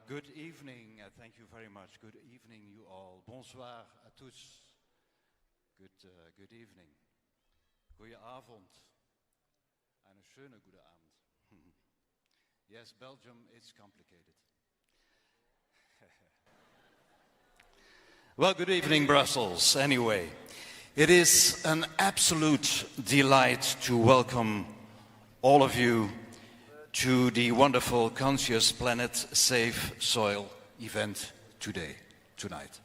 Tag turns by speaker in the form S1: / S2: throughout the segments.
S1: Good evening, thank you very much. Good evening, you all. Bonsoir à tous. Good evening. Goeie avond. Eine schöne gute Abend. Yes, Belgium is complicated. Well, good evening, Brussels, anyway. It is an absolute delight to welcome all of you to the wonderful Conscious Planet Safe Soil event tonight.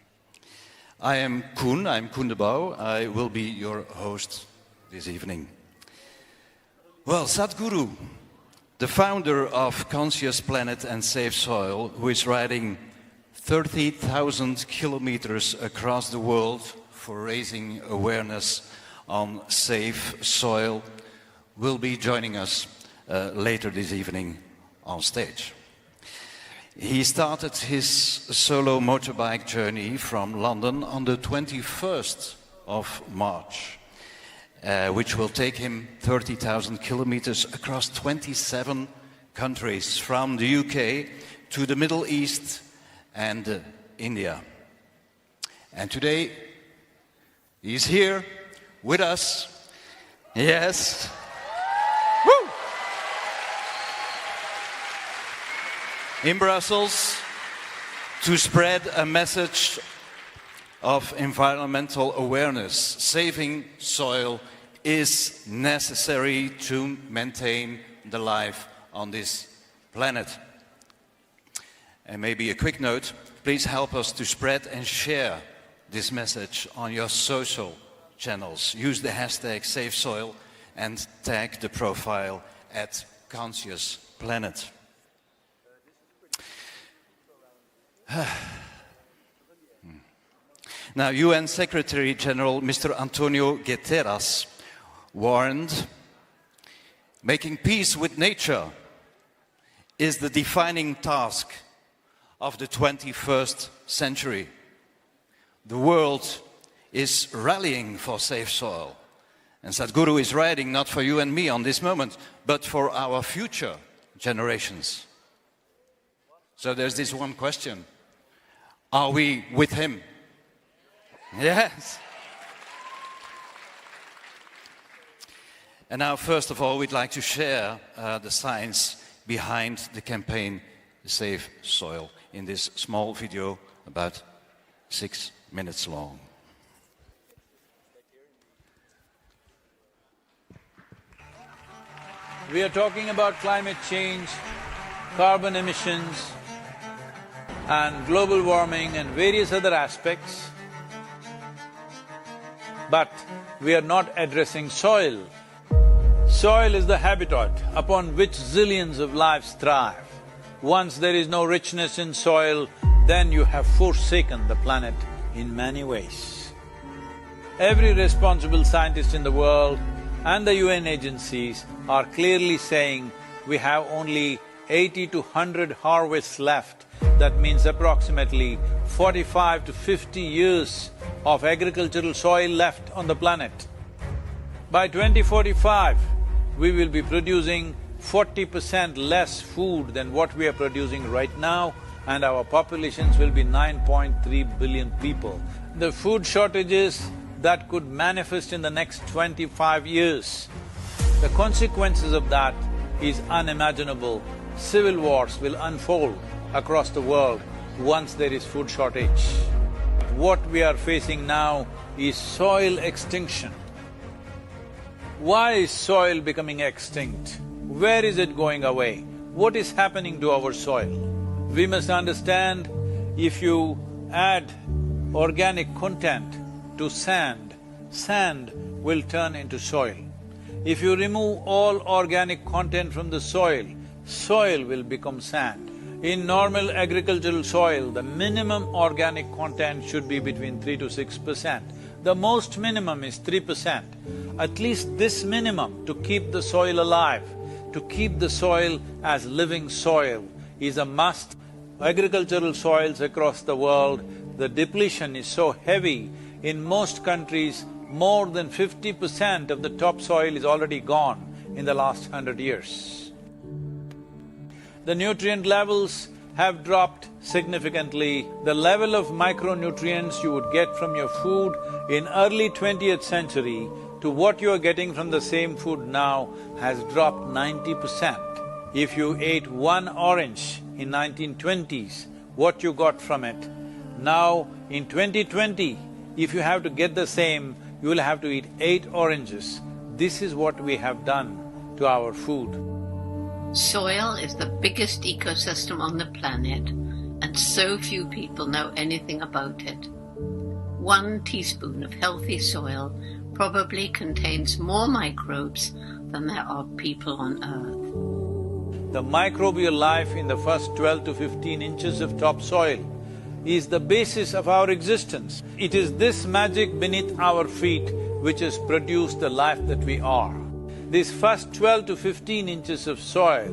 S1: I'm Koen de Bouw. I will be your host this evening. Well, Sadhguru, the founder of Conscious Planet and Safe Soil, who is riding 30,000 kilometers across the world for raising awareness on safe soil, will be joining us later this evening on stage. He started his solo motorbike journey from London on the 21st of March, which will take him 30,000 kilometers across 27 countries, from the UK to the Middle East and India. And today, he's here with us. Yes. Woo! In Brussels, to spread a message of environmental awareness. Saving soil is necessary to maintain the life on this planet. And maybe a quick note, please help us to spread and share this message on your social channels. Use the hashtag #SaveSoil and tag the profile at Conscious Planet. Now, UN Secretary General Mr. Antonio Guterres warned, making peace with nature is the defining task of the 21st century. The world is rallying for safe soil. And Sadhguru is writing not for you and me on this moment, but for our future generations. So there's this one question. Are we with him? Yes. And now, first of all, we'd like to share the science behind the campaign Save Soil in this small video, about 6 minutes long.
S2: We are talking about climate change, carbon emissions, and global warming and various other aspects, but we are not addressing soil. Soil is the habitat upon which zillions of lives thrive. Once there is no richness in soil, then you have forsaken the planet in many ways. Every responsible scientist in the world and the UN agencies are clearly saying we have only 80 to 100 harvests left. That means approximately 45 to 50 years of agricultural soil left on the planet. By 2045, we will be producing 40% less food than what we are producing right now, and our populations will be 9.3 billion people. The food shortages that could manifest in the next 25 years, the consequences of that is unimaginable. Civil wars will unfold across the world once there is food shortage. What we are facing now is soil extinction. Why is soil becoming extinct? Where is it going away? What is happening to our soil? We must understand, if you add organic content to sand, sand will turn into soil. If you remove all organic content from the soil, soil will become sand. In normal agricultural soil, the minimum organic content should be between 3 to 6%. The most minimum is 3%. At least this minimum to keep the soil alive, to keep the soil as living soil is a must. Agricultural soils across the world, the depletion is so heavy, in most countries, more than 50% of the topsoil is already gone in the last 100 years. The nutrient levels have dropped significantly. The level of micronutrients you would get from your food in early 20th century to what you are getting from the same food now has dropped 90%. If you ate one orange in 1920s, what you got from it, now in 2020, if you have to get the same, you will have to eat 8 oranges. This is what we have done to our food.
S3: Soil is the biggest ecosystem on the planet, and so few people know anything about it. 1 teaspoon of healthy soil probably contains more microbes than there are people on Earth.
S2: The microbial life in the first 12 to 15 inches of topsoil is the basis of our existence. It is this magic beneath our feet which has produced the life that we are. This first 12 to 15 inches of soil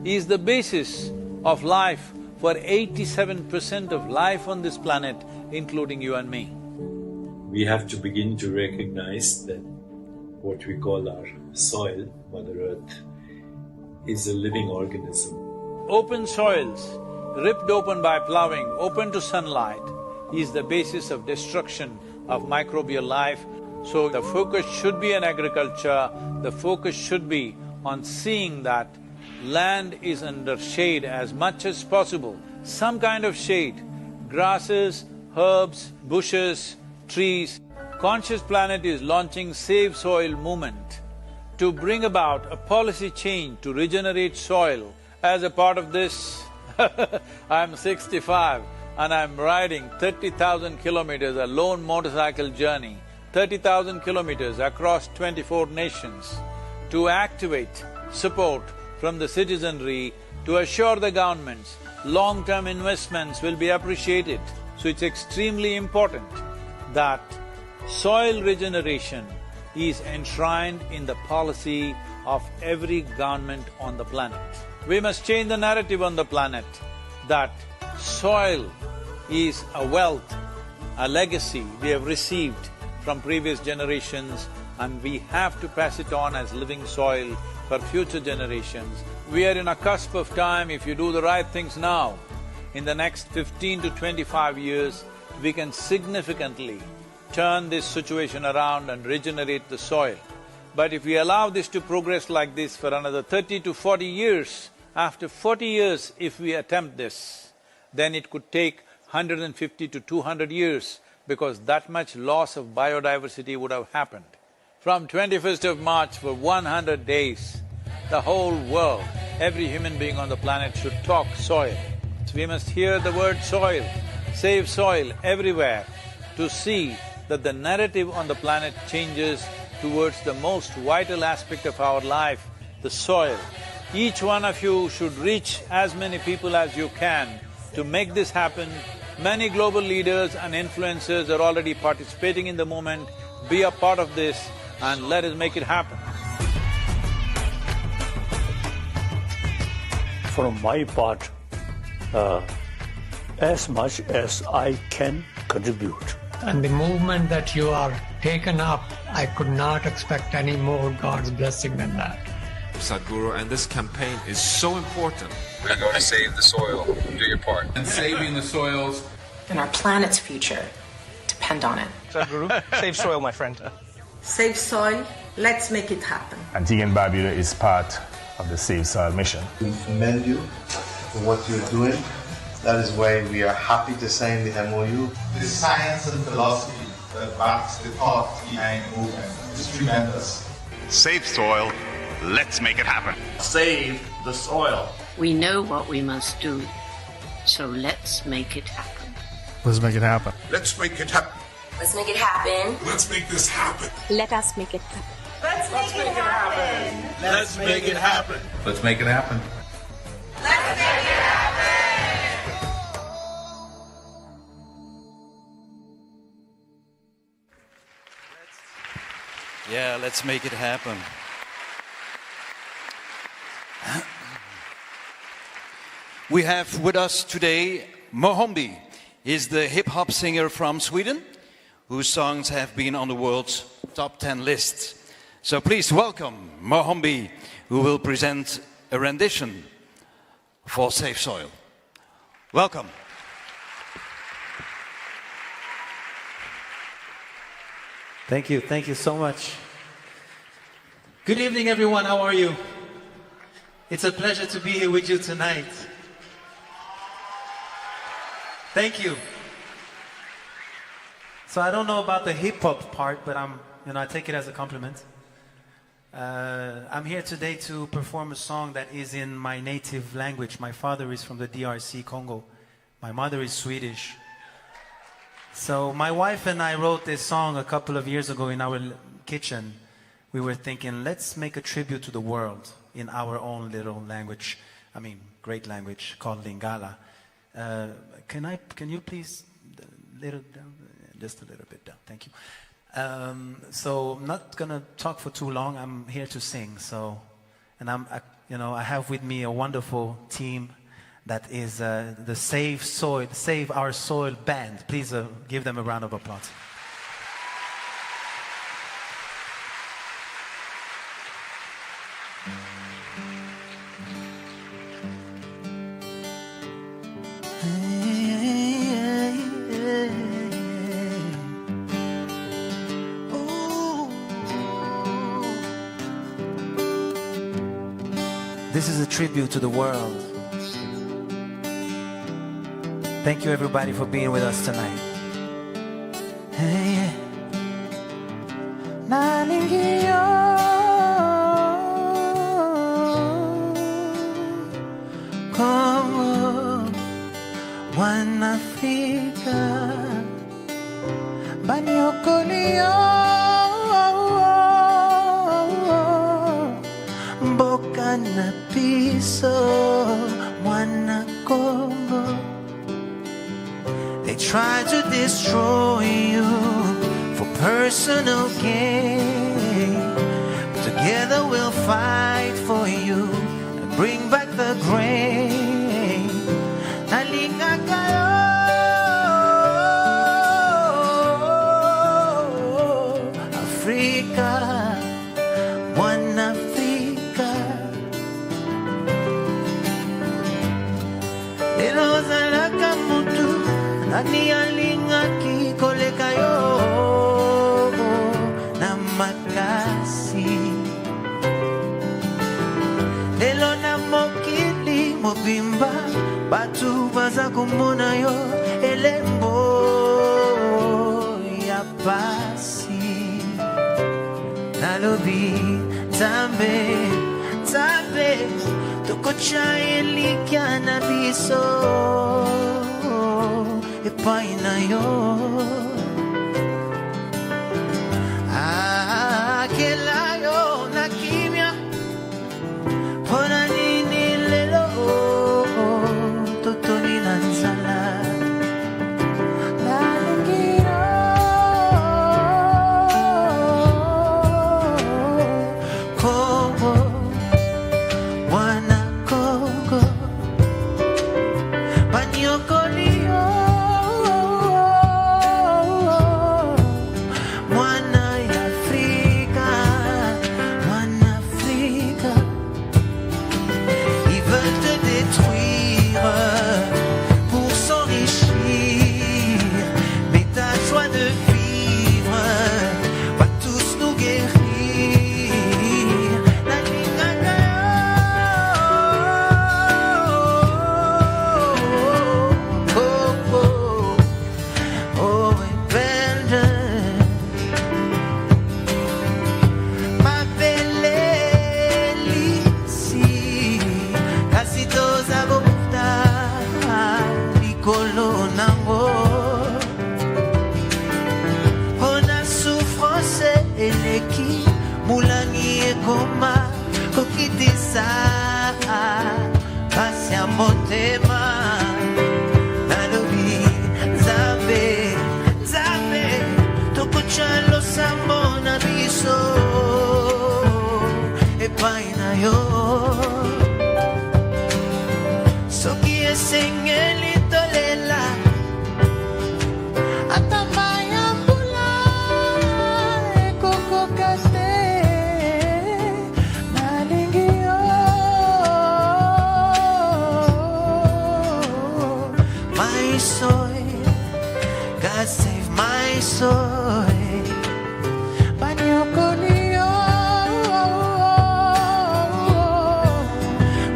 S2: is the basis of life for 87% of life on this planet, including you and me.
S4: We have to begin to recognize that what we call our soil, Mother Earth, is a living organism.
S2: Open soils, ripped open by ploughing, open to sunlight, is the basis of destruction of microbial life. So the focus should be on agriculture, the focus should be on seeing that land is under shade as much as possible, some kind of shade, grasses, herbs, bushes, trees. Conscious Planet is launching Save Soil movement to bring about a policy change to regenerate soil. As a part of this, I'm 65 and I'm riding 30,000 kilometers, a lone motorcycle journey, 30,000 kilometers across 24 nations to activate support from the citizenry to assure the governments long-term investments will be appreciated. So it's extremely important that soil regeneration is enshrined in the policy of every government on the planet. We must change the narrative on the planet that soil is a wealth, a legacy we have received from previous generations, and we have to pass it on as living soil for future generations. We are in a cusp of time. If you do the right things now, in the next 15 to 25 years, we can significantly turn this situation around and regenerate the soil. But if we allow this to progress like this for another 30 to 40 years, after 40 years if we attempt this, then it could take 150 to 200 years because that much loss of biodiversity would have happened. From 21st of March for 100 days, the whole world, every human being on the planet should talk soil. So we must hear the word soil, save soil everywhere to see that the narrative on the planet changes towards the most vital aspect of our life, the soil. Each one of you should reach as many people as you can to make this happen. Many global leaders and influencers are already participating in the movement. Be a part of this and let us make it happen.
S5: From my part, as much as I can contribute.
S6: And the movement that you are taken up, I could not expect any more God's blessing than that.
S7: Sadhguru, and this campaign is so important.
S8: We're going to save the soil. Do your part.
S7: And saving the soils.
S9: And our planet's future depend on it.
S10: Sadhguru, save soil, my friend.
S11: Save soil, let's make it happen.
S12: Antigua and Barbuda is part of the Save Soil mission.
S13: We commend you for what you're doing. That is why we are happy to sign the MOU.
S14: The science and philosophy that backs the thought behind the movement is tremendous.
S15: Save soil, let's make it happen.
S16: Save the soil.
S3: We know what we must do, so let's make it happen.
S12: Let's make it happen.
S15: Let's make it happen.
S9: Let's make it happen.
S15: Let's make this happen.
S17: Let us make it happen.
S11: Let's make it happen.
S7: Let's make it happen.
S8: Let's make it happen.
S11: Let's make it happen.
S1: Yeah, let's make it happen. We have with us today Mohombi. He's the hip-hop singer from Sweden, whose songs have been on the world's top 10 list. So please welcome Mohombi, who will present a rendition for Save Soil. Welcome.
S17: Thank you so much. Good evening, everyone. How are you? It's a pleasure to be here with you tonight. Thank you. So I don't know about the hip hop part, but I take it as a compliment. I'm here today to perform a song that is in my native language. My father is from the DRC, Congo. My mother is Swedish. So my wife and I wrote this song a couple of years ago in our kitchen. We were thinking, let's make a tribute to the world in our own little language. Great language called Lingala. Can you please, just a little bit down, thank you. So I'm not gonna talk for too long. I'm here to sing. I have with me a wonderful team that is the Save Our Soil band. Please give them a round of applause. This is a tribute to the world. Thank you, everybody, for being with us tonight. Hey, Nalingio, como One Africa, Banyokolio, Boca na piso, One Congo. They try to destroy you for personal gain. But together we'll fight for you and bring back the grain. Nalinga kayo, Africa, one Africa. Eloza kamutu. Ani alinga ki koleka yo na makasi Lelo na mokili mobimba batu baza kumona yo elembo ya pasi Nalobi Zambe Tukocha elikia na biso Epaina yo Akela yo na kimya Pona nini lelo Totoni na nzala Nalingiro Kongo Wana Kongo Banyokolio
S18: soil. God save my soul.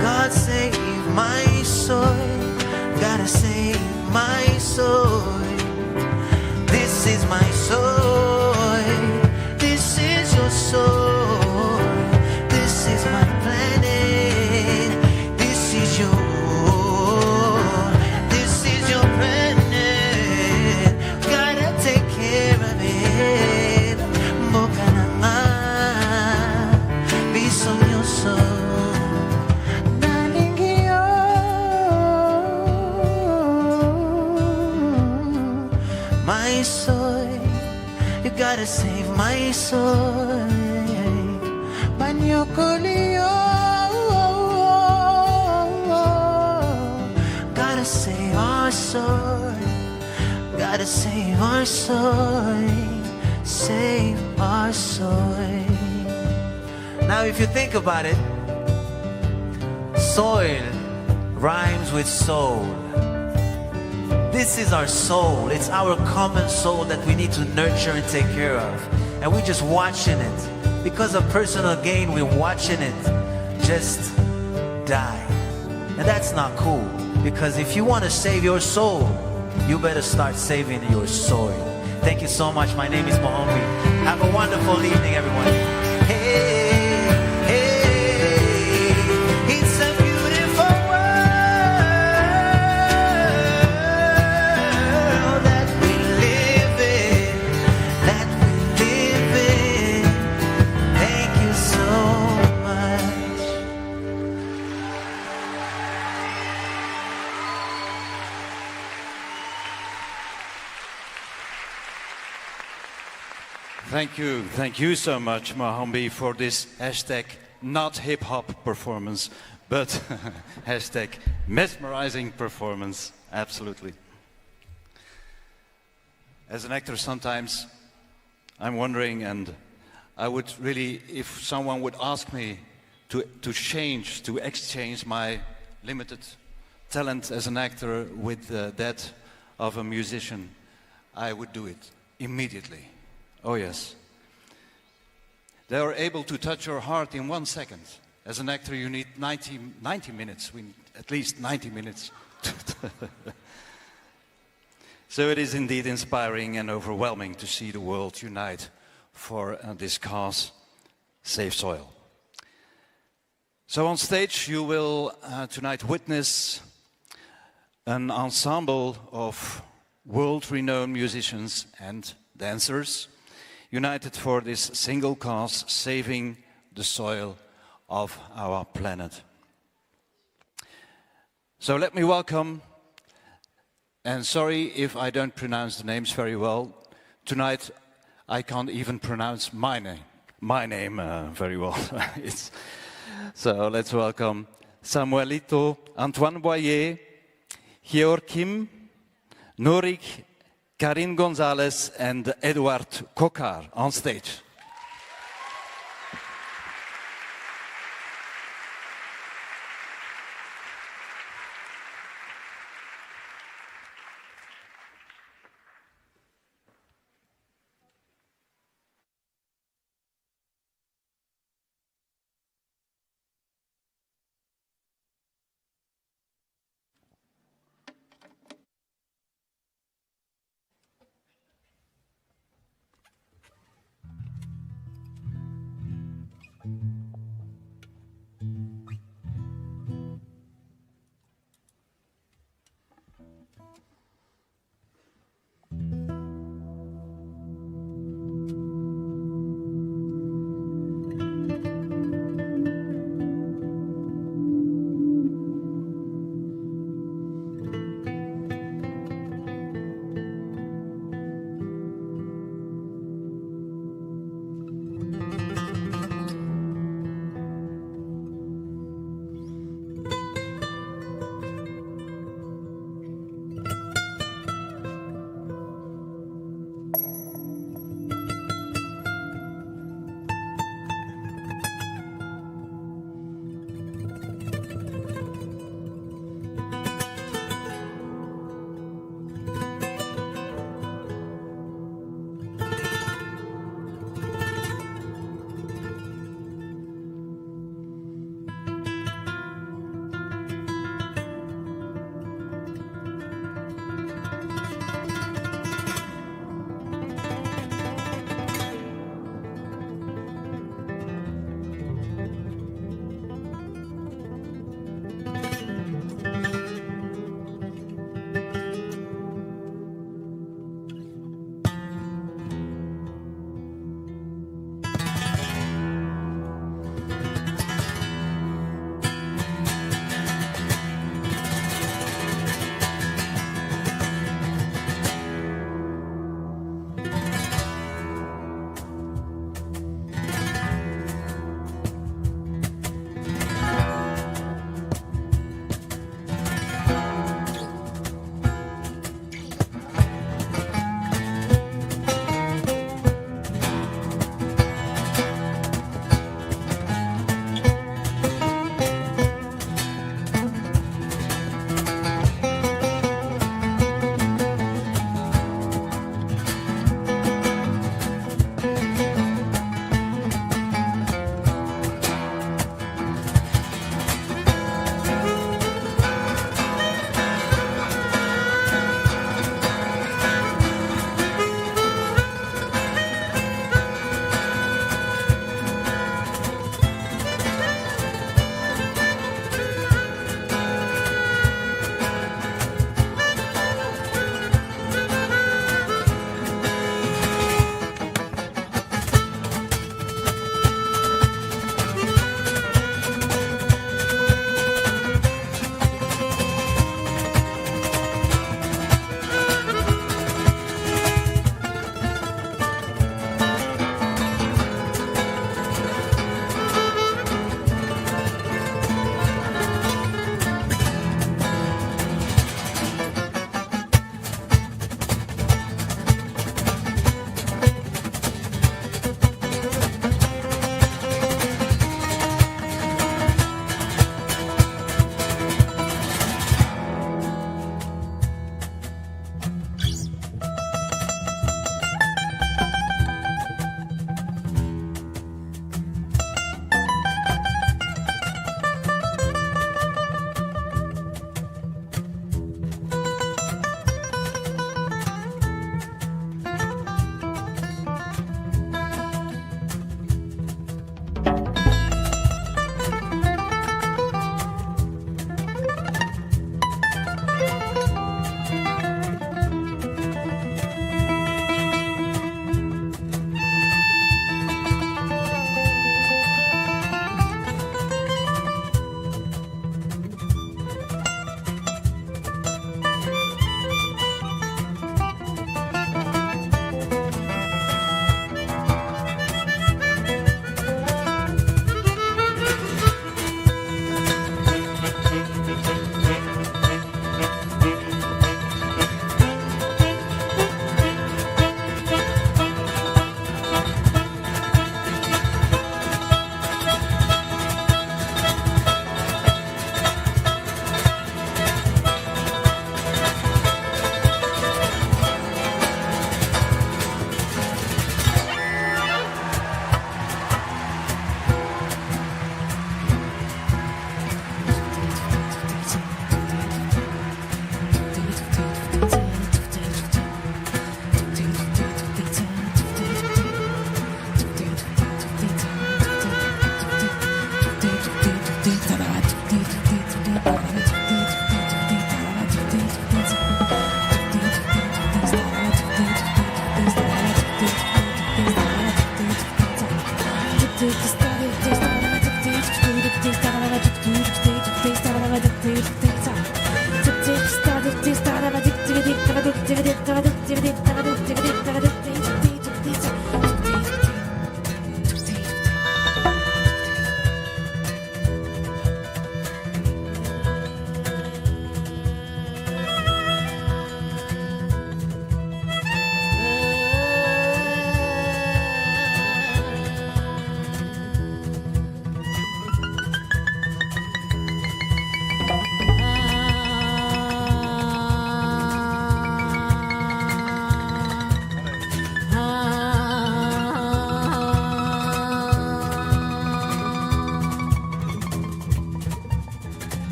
S18: God save my soul. Gotta save my soul. This is my soul. This is your soul. This is my planet. This is your planet. Gotta take care of it. Boka na nga, bisong your soul. Nalingyo, my soul. You gotta save my soul. Banyokulio, gotta save our soul. Gotta save our soul. Save our soul. Now if you think about it, soil rhymes with soul. This is our soul. It's our common soul that we need to nurture and take care of. And we're just watching it. Because of personal gain, we're watching it just die. And that's not cool. Because if you want to save your soul, you better start saving your soil. Thank you so much. My name is Mohambi. Have a wonderful evening, everyone. Hey.
S1: Thank you so much, Mohambi, for this hashtag not hip-hop performance, but hashtag mesmerizing performance, absolutely. As an actor, sometimes I'm wondering, and I would really, if someone would ask me to exchange my limited talent as an actor with that of a musician, I would do it immediately. Oh yes. They are able to touch your heart in 1 second. As an actor, you need 90 minutes. We need at least 90 minutes. So it is indeed inspiring and overwhelming to see the world unite for this cause, Save Soil. So on stage, you will tonight witness an ensemble of world-renowned musicians and dancers united for this single cause, saving the soil of our planet. So let me welcome, and sorry if I don't pronounce the names very well. Tonight I can't even pronounce my name very well. So let's welcome Samuelito, Antoine Boyer, Georgim, Norik, Karin Gonzalez and Eduard Kokar on stage.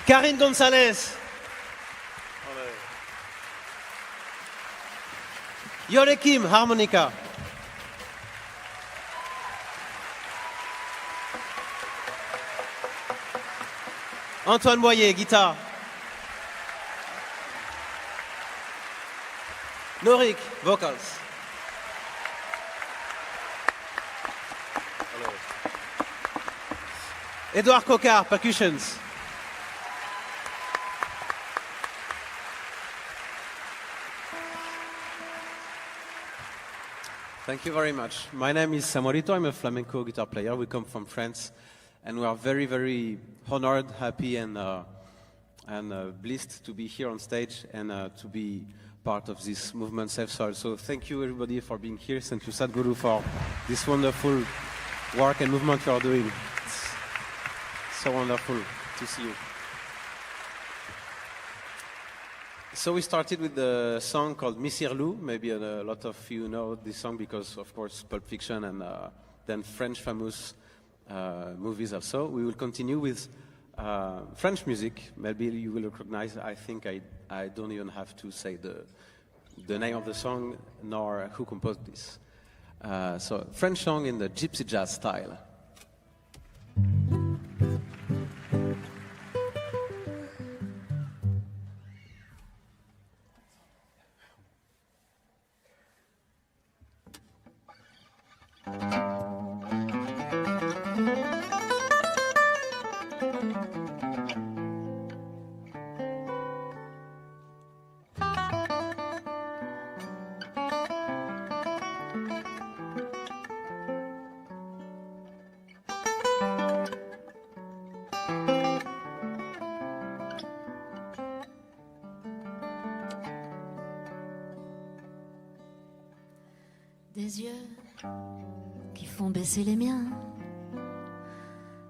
S19: Karine Gonzalez. Joachim, harmonica. Antoine Boyer, guitare. Norik, vocals. Edouard Cocard, percussions. Thank you very much. My name is Samuelito. I'm a flamenco guitar player. We come from France, and we are very, very honored, happy, and blessed to be here on stage and to be part of this movement, Safe Soil. So thank you, everybody, for being here. Thank you, Sadhguru, for this wonderful work and movement you are doing. It's so wonderful to see you. So we started with the song called Missir Lou. Maybe a lot of you know this song because, of course, Pulp Fiction and then French famous movies also. We will continue with French music. Maybe you will recognize. I think I don't even have to say the name of the song nor who composed this. So French song in the gypsy jazz style.
S20: Des yeux qui font baisser les miens,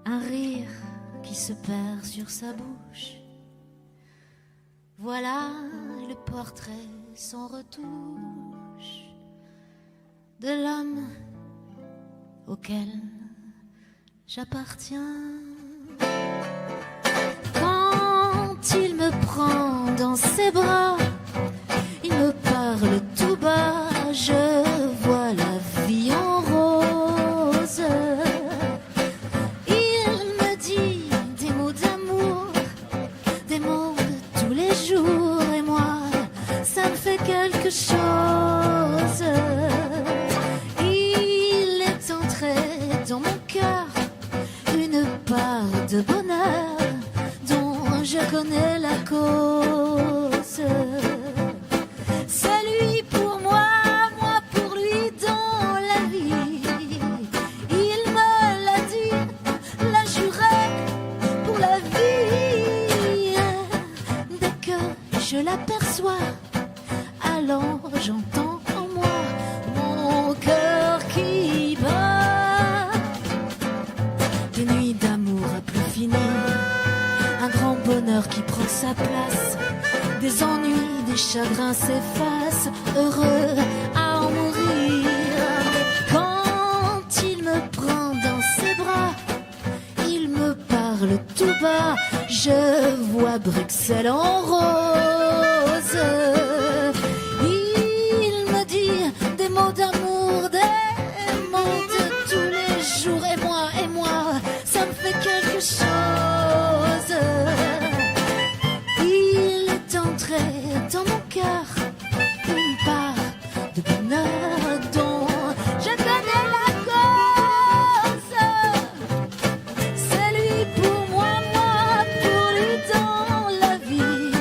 S20: un rire qui se perd sur sa bouche. Voilà le portrait sans retouche de l'homme auquel j'appartiens. Quand il me prend dans ses bras, il me parle tout bas, je vois la vie en rose. Il me dit des mots d'amour, des mots de tous les jours, et moi, ça me fait quelque chose. Il est entré dans mon cœur une part de bonheur dont je connais la cause. C'est lui pour moi, moi pour lui dans la vie. Il me l'a dit, l'a juré pour la vie. Dès que je l'aperçois, alors j'entends en moi mon cœur qui bat. Des nuits d'amour à plus finir, un grand bonheur qui prend sa place. Des ennuis, des chagrins s'effacent, heureux à en mourir. Quand il me prend dans ses bras, il me parle tout bas, je vois Bruxelles en rose. Il me dit des mots d'amour, des mots de tous les jours, et moi, ça me fait quelque chose. Dans mon cœur, une part de bonheur dont je connais la cause. C'est lui pour moi, moi pour lui dans la vie.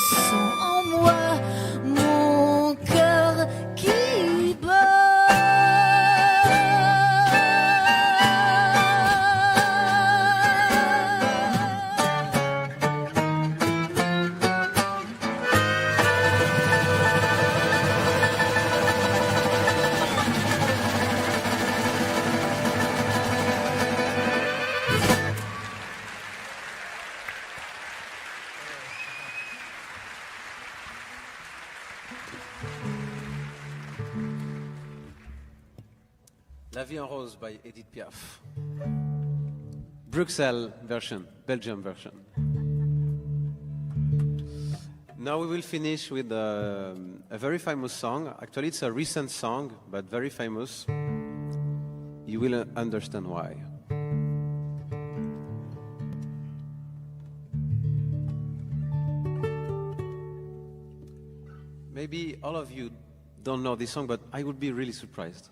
S20: sens en moi mon cœur qui bat.
S19: La vie en rose by Edith Piaf. Bruxelles version, Belgium version. Now we will finish with a very famous song. Actually, it's a recent song, but very famous. You will understand why. Maybe all of you don't know this song, but I would be really surprised.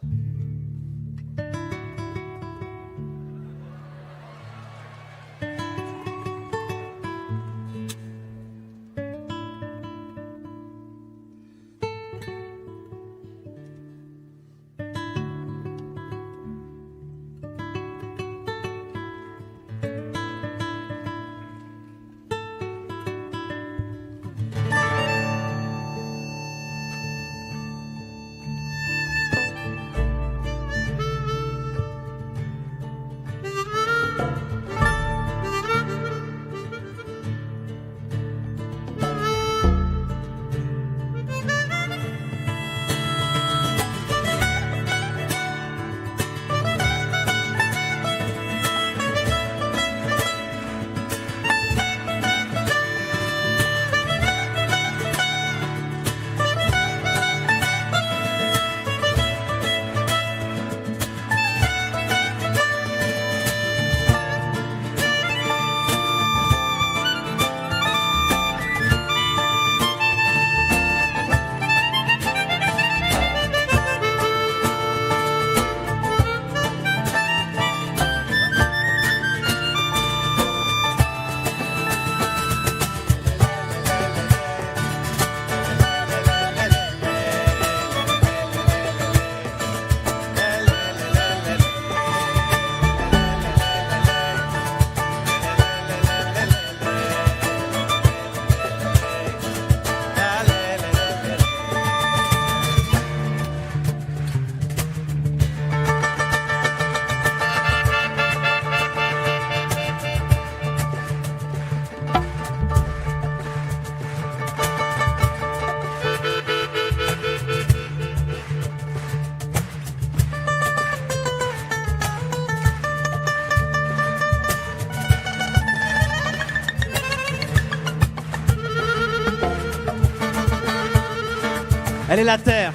S18: Elle est la terre,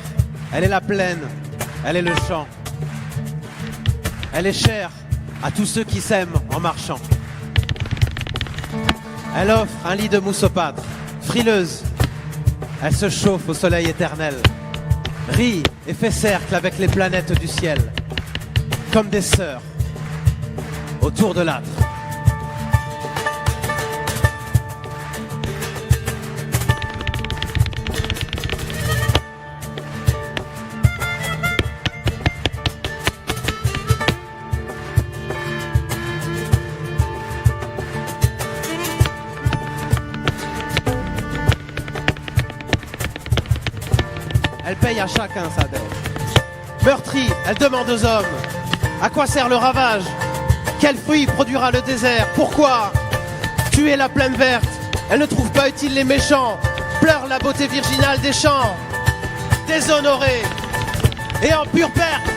S18: elle est la plaine, elle est le champ. Elle est chère à tous ceux qui s'aiment en marchant. Elle offre un lit de moussopâtre, frileuse. Elle se chauffe au soleil éternel, rit et fait cercle avec les planètes du ciel, comme des sœurs autour de l'âtre. Elle paye à chacun sa dette. Meurtrie, elle demande aux hommes: à quoi sert le ravage? Quel fruit produira le désert? Pourquoi tuer la plaine verte? Elle ne trouve pas utile les méchants. Pleure la beauté virginale des champs, déshonorée et en pure perte.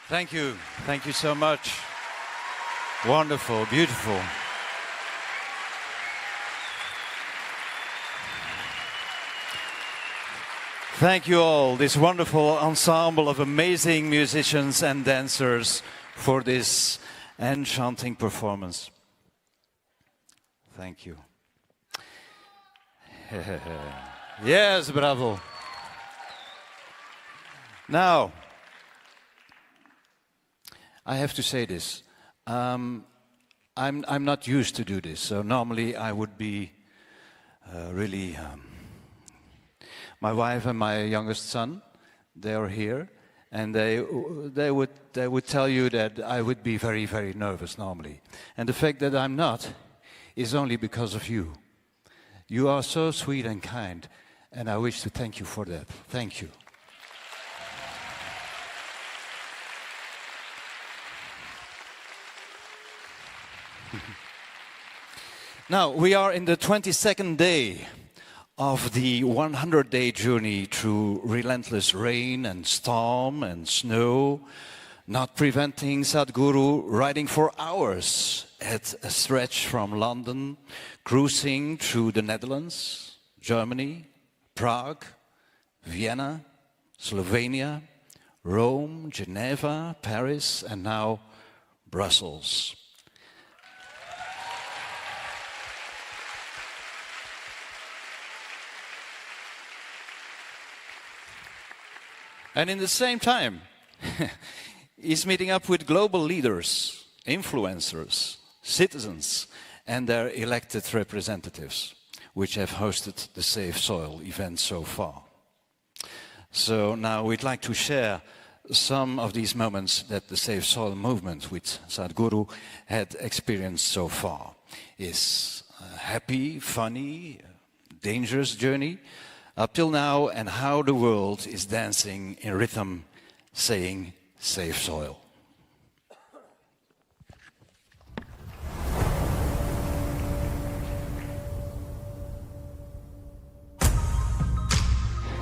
S1: Thank you. Thank you so much. Wonderful, beautiful. Thank you all, this wonderful ensemble of amazing musicians and dancers, for this enchanting performance. Thank you. Yes, bravo. Now, I have to say this. I'm not used to do this, so normally I would be really... my wife and my youngest son, they are here, and they would tell you that I would be very, very nervous normally. And the fact that I'm not is only because of you. You are so sweet and kind, and I wish to thank you for that. Thank you. Now, we are in the 22nd day of the 100-day journey through relentless rain and storm and snow, not preventing Sadhguru riding for hours at a stretch from London, cruising through the Netherlands, Germany, Prague, Vienna, Slovenia, Rome, Geneva, Paris, and now Brussels. And in the same time, he's meeting up with global leaders, influencers, citizens, and their elected representatives, which have hosted the Safe Soil event so far. So now we'd like to share some of these moments that the Safe Soil movement with Sadhguru had experienced so far. Is a happy, funny, dangerous journey up till now, and how the world is dancing in rhythm, saying, Safe Soil.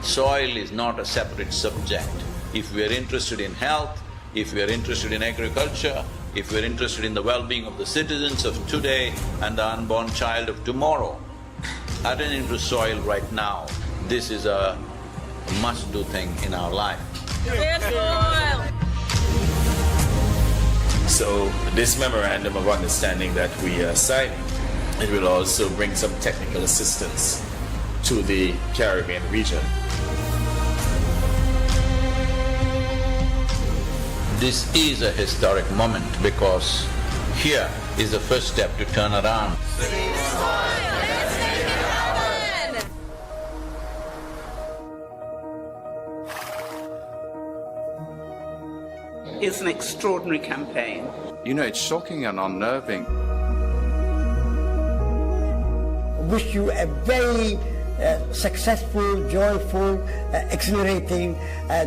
S2: Soil is not a separate subject. If we are interested in health, if we are interested in agriculture, if we are interested in the well-being of the citizens of today and the unborn child of tomorrow, attending to soil right now, this is a must-do thing in our life.
S21: So this memorandum of understanding that we are signing, it will also bring some technical assistance to the Caribbean region.
S2: This is a historic moment because here is the first step to turn around.
S22: It's an extraordinary campaign.
S8: You know, it's shocking and unnerving.
S23: Wish you a very successful, joyful, exhilarating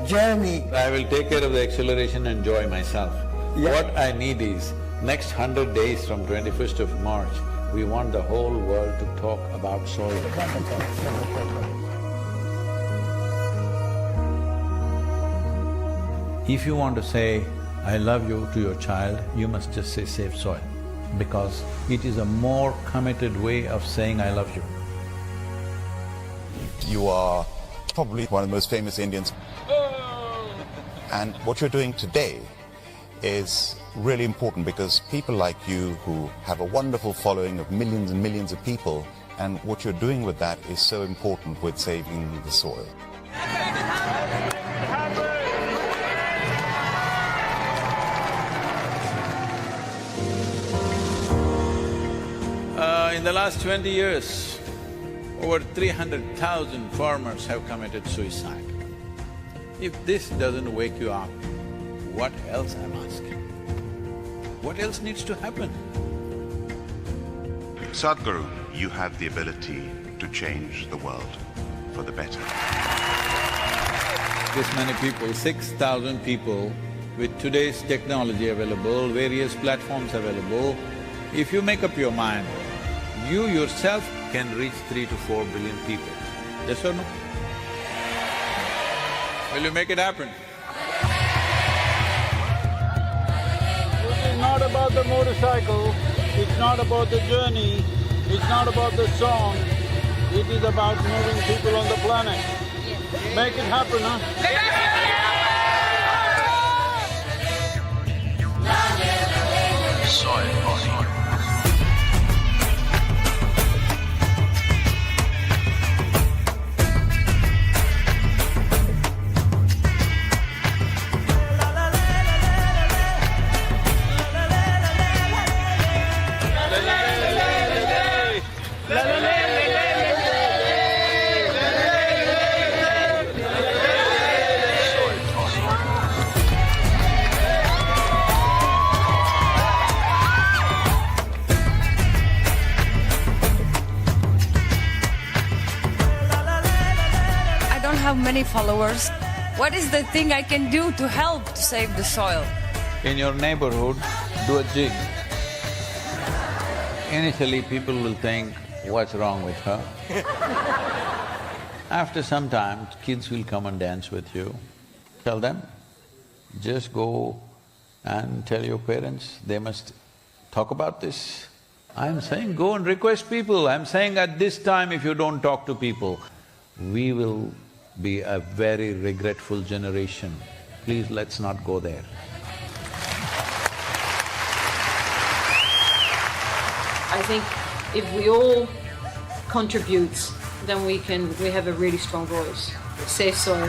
S23: journey.
S2: I will take care of the exhilaration and joy myself.
S23: Yeah.
S2: What I need is, next 100 days from 21st of March, we want the whole world to talk about soil. If you want to say, I love you to your child, you must just say safe soil, because it is a more committed way of saying I love you.
S24: You are probably one of the most famous Indians. And what you're doing today is really important because people like you who have a wonderful following of millions and millions of people, and what you're doing with that is so important with saving the soil.
S2: In the last 20 years, over 300,000 farmers have committed suicide. If this doesn't wake you up, what else I'm asking? What else needs to happen?
S15: Sadhguru, you have the ability to change the world for the better.
S2: This many people, 6,000 people, with today's technology available, various platforms available, if you make up your mind, you yourself can reach 3 to 4 billion people. Yes or no? Will you make it happen? not about the motorcycle, it's not about the journey, it's not about the song, it is about moving people on the planet. Make it happen, huh?
S4: Soil body.
S5: Have many followers. What is the thing I can do to help to save the soil?
S2: In your neighborhood, do a jig. Initially, people will think, what's wrong with her? After some time, kids will come and dance with you. Tell them, just go and tell your parents, they must talk about this. I'm saying go and request people. I'm saying at this time, if you don't talk to people, we will be a very regretful generation. Please, let's not go there.
S6: I think if we all contribute, then we have a really strong voice. Save soil.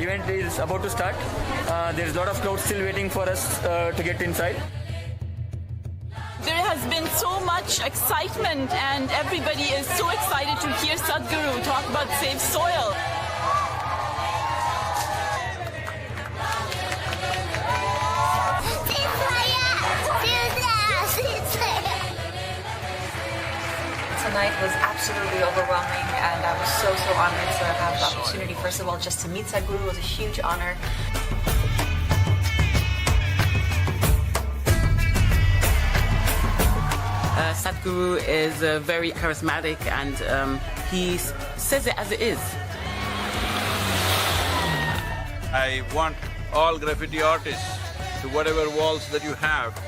S10: Event is about to start. There is a lot of crowd still waiting for us to get inside.
S25: There has been so much excitement and everybody is so excited to hear Sadhguru talk about Save Soil.
S26: Tonight was absolutely overwhelming, and I was so honored to have the opportunity, first of all, just to meet Sadhguru was a huge honor.
S22: Sadhguru is very charismatic and he says it as it is.
S2: I want all graffiti artists, to whatever walls that you have,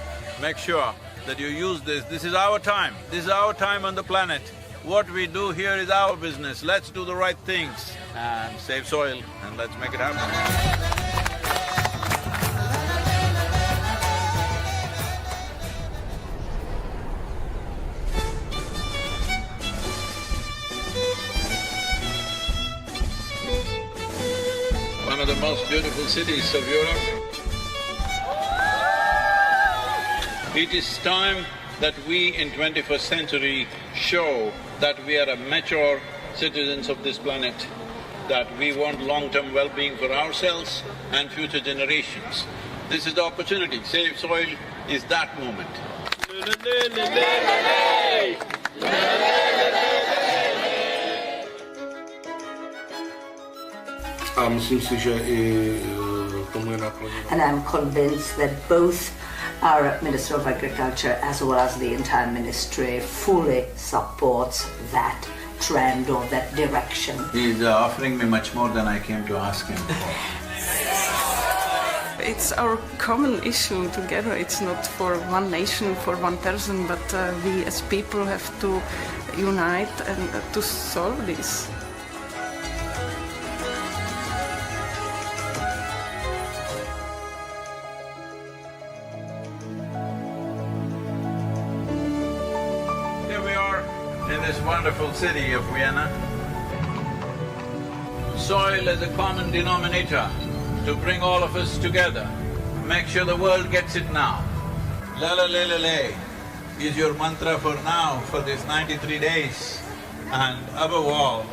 S2: make sure that you use this. This is our time. This is our time on the planet. What we do here is our business. Let's do the right things and save soil, and let's make it happen. One of the most beautiful cities of Europe. It is time that we in 21st century show that we are a mature citizens of this planet, that we want long-term well-being for ourselves and future generations. This is the opportunity. Save Soil is that moment.
S23: And I'm convinced that both our Minister of Agriculture as well as the entire ministry fully supports that trend or that direction.
S2: He's offering me much more than I came to ask him for.
S27: It's our common issue together. It's not for one nation, for one person, but we as people have to unite and to solve this.
S2: In this wonderful city of Vienna. Soil is a common denominator to bring all of us together. Make sure the world gets it now. La la la la la is your mantra for now, for these 93 days. And above all,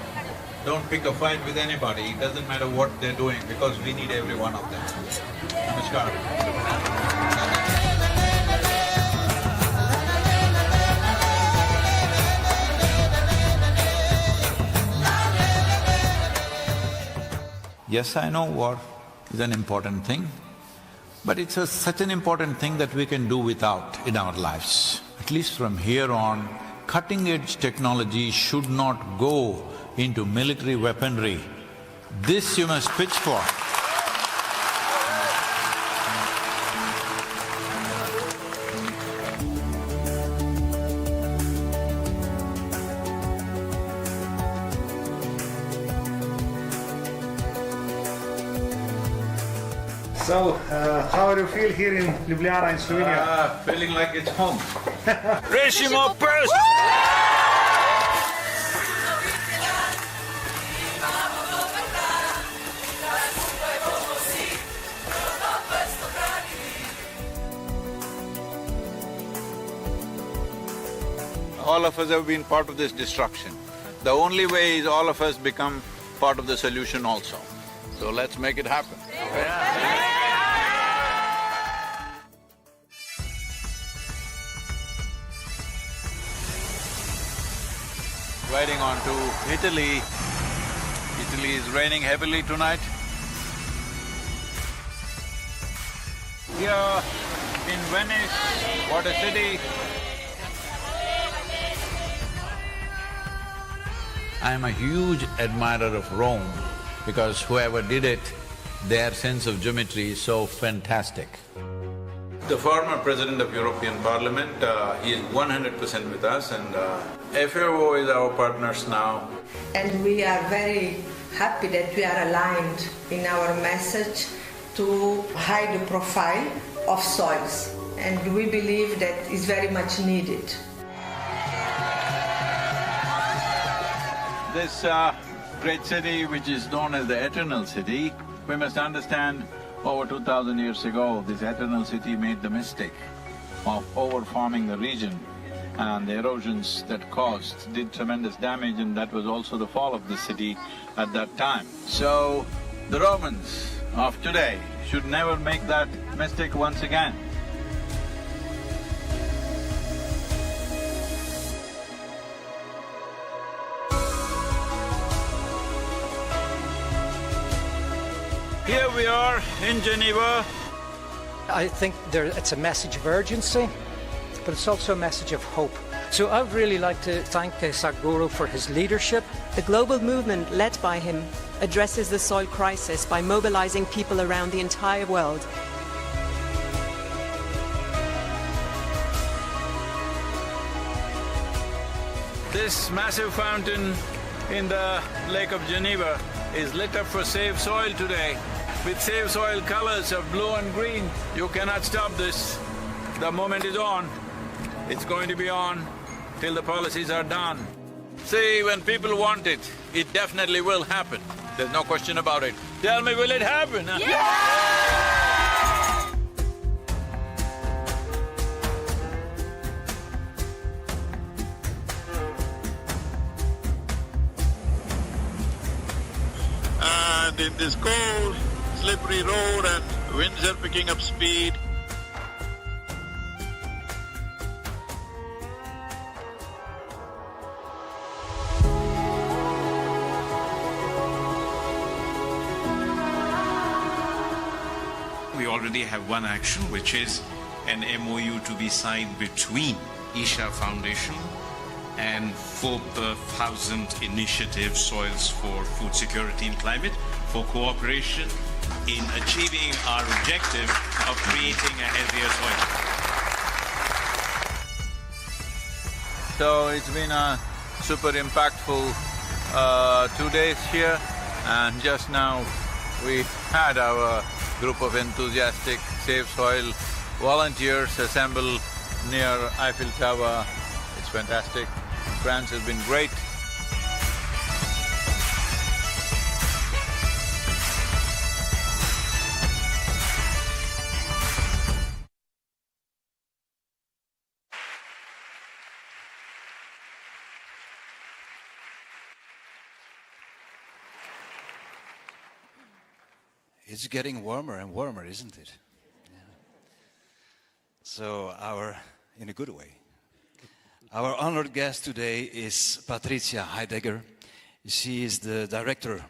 S2: don't pick a fight with anybody, it doesn't matter what they're doing, because we need every one of them. Namaskar. Yes, I know war is an important thing, but it's such an important thing that we can do without in our lives. At least from here on, cutting-edge technology should not go into military weaponry. This you must pitch for.
S17: So, how do you feel here in Ljubljana in Slovenia?
S2: Feeling like it's home. Rešimo prst! All of us have been part of this destruction. The only way is all of us become part of the solution also. So let's make it happen. Riding on to Italy. Italy is raining heavily tonight. Here in Venice, what a city. I am a huge admirer of Rome because whoever did it, their sense of geometry is so fantastic. The former president of European Parliament, he is 100% with us, and FAO is our partners now.
S11: And we are very happy that we are aligned in our message to hide the profile of soils, and we believe that is very much needed.
S2: This great city, which is known as the Eternal City, we must understand over 2000 years ago, this Eternal City made the mistake of overfarming the region, and the erosions that caused did tremendous damage, and that was also the fall of the city at that time. So, the Romans of today should never make that mistake once again. Here we are in Geneva.
S3: I think it's a message of urgency, but it's also a message of hope. So I would really like to thank Sadhguru for his leadership.
S4: The global movement led by him addresses the soil crisis by mobilizing people around the entire world.
S2: This massive fountain in the Lake of Geneva is lit up for Save Soil today with Save Soil colors of blue and green. You cannot stop this. The moment is on. It's going to be on till the policies are done. See, when people want it, it definitely will happen. There's no question about it. Tell me, will it happen? And in this cold, slippery road and winds are picking up speed.
S9: We already have one action, which is an MOU to be signed between Isha Foundation and 4,000 Initiative Soils for Food Security and Climate for cooperation in achieving our objective of creating a healthier
S2: soil. So it's been a super impactful 2 days here, and just now we had our group of enthusiastic Save Soil volunteers assemble near Eiffel Tower. It's fantastic. France has been great.
S1: It's getting warmer and warmer, isn't it? Yeah. So in a good way. Our honored guest today is Patrizia Heidegger. She is the director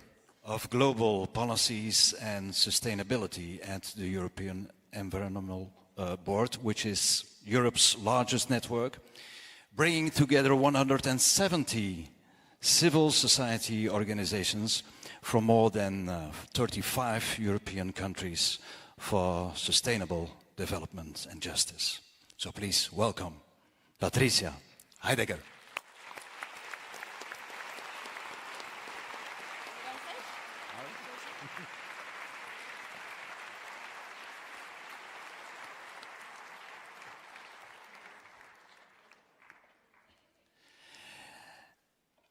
S1: of Global Policies and Sustainability at the European Environmental Board, which is Europe's largest network, bringing together 170 civil society organizations from more than 35 European countries for sustainable development and justice. So please welcome Patrizia Heidegger.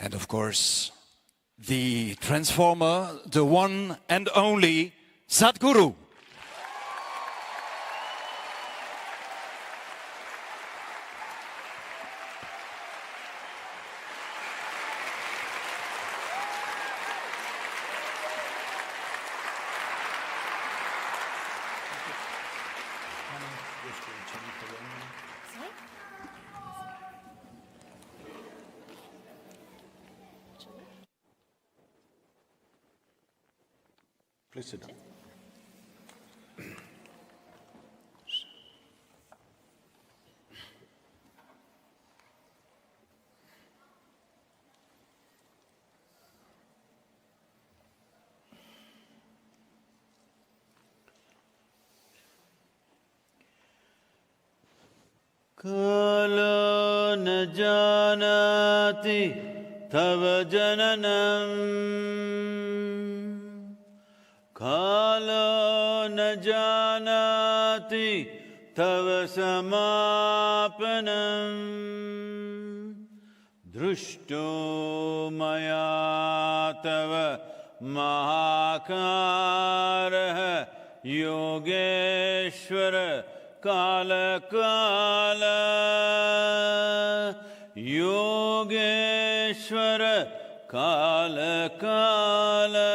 S1: And of course, the transformer, the one and only Sadhguru.
S2: Please sit down.
S7: Kalo na janati tava jananam Kalo na janati tava samapanam Drushto maya tava mahakaraha Yogeshwara Kala Kala Yogeshwara Kala Kala.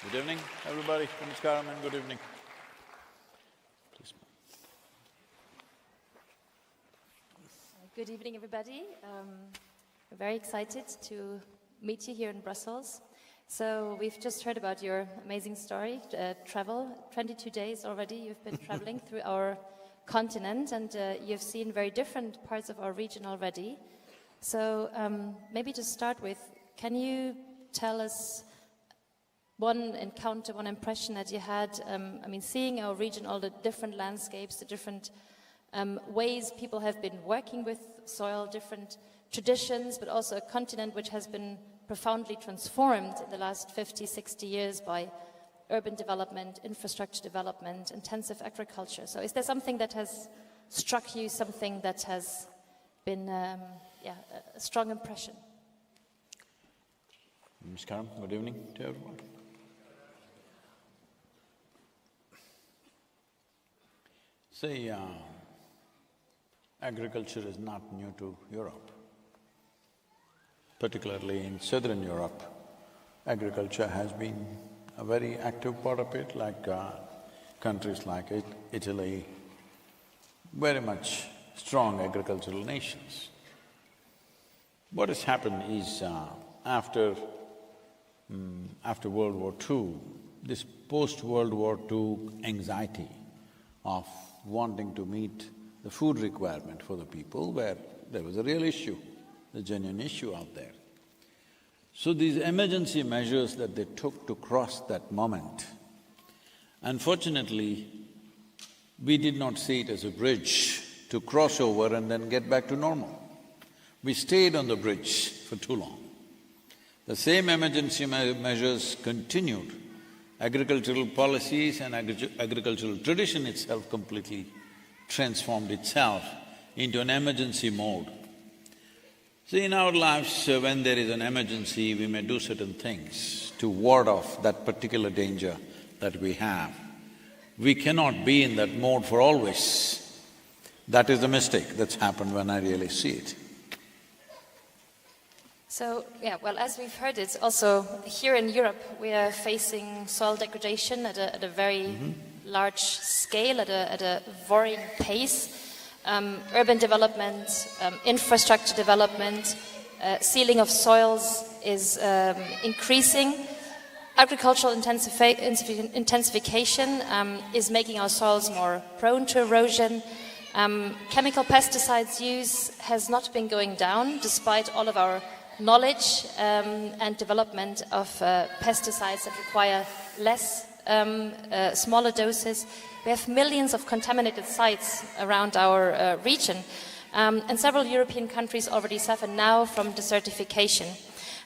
S2: Good evening, everybody. Namaskaram and good evening. Please.
S12: Good evening, everybody. We're very excited to meet you here in Brussels. So we've just heard about your amazing story, travel. 22 days already you've been traveling through our continent, and you've seen very different parts of our region already. So maybe to start with, can you tell us one encounter, one impression that you had, I mean, seeing our region, all the different landscapes, the different ways people have been working with soil, different traditions, but also a continent which has been profoundly transformed in the last 50, 60 years by urban development, infrastructure development, intensive agriculture. So is there something that has struck you, something that has been a strong impression?
S2: Namaskaram, good evening to everyone. See, agriculture is not new to Europe. Particularly in southern Europe, agriculture has been a very active part of it, like countries like Italy, very much strong agricultural nations. What has happened is after World War II, this post-World War II anxiety of wanting to meet the food requirement for the people, where there was a real issue, the genuine issue out there. So these emergency measures that they took to cross that moment, unfortunately, we did not see it as a bridge to cross over and then get back to normal. We stayed on the bridge for too long. The same emergency measures continued. Agricultural policies and agricultural tradition itself completely transformed itself into an emergency mode. See, in our lives, when there is an emergency, we may do certain things to ward off that particular danger that we have. We cannot be in that mode for always. That is the mistake that's happened when I really see it.
S12: So, yeah, well, as we've heard it, also here in Europe, we are facing soil degradation at a very large scale, at a worrying pace. urban development, infrastructure development, sealing of soils is increasing. Agricultural intensification is making our soils more prone to erosion. Chemical pesticides use has not been going down despite all of our knowledge and development of pesticides that require less, smaller doses. We have millions of contaminated sites around our region, and several European countries already suffer now from desertification.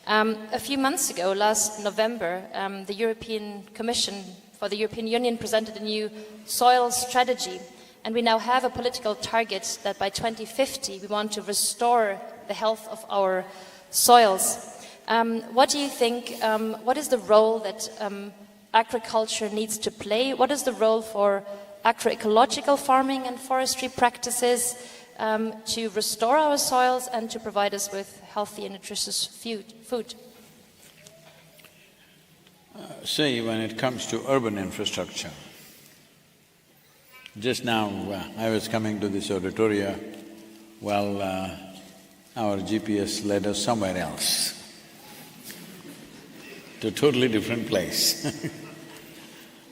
S12: A few months ago, last November, the European Commission for the European Union presented a new soil strategy, and we now have a political target that by 2050 we want to restore the health of our soils. What do you think, what is the role that agriculture needs to play? What is the role for agroecological farming and forestry practices to restore our soils and to provide us with healthy and nutritious food?
S2: See, when it comes to urban infrastructure, just now I was coming to this auditorium, well, our GPS led us somewhere else, to a totally different place.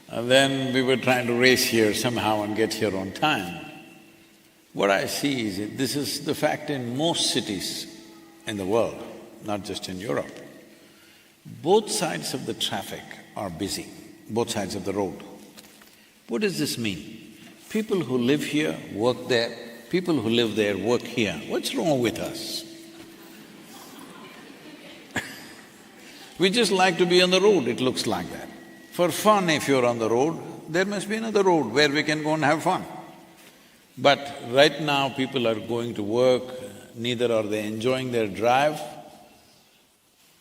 S2: And then we were trying to race here somehow and get here on time. What I see is this is the fact in most cities in the world, not just in Europe. Both sides of the traffic are busy, both sides of the road. What does this mean? People who live here work there, people who live there work here. What's wrong with us? We just like to be on the road, it looks like that. For fun, if you're on the road, there must be another road where we can go and have fun. But right now, people are going to work, neither are they enjoying their drive.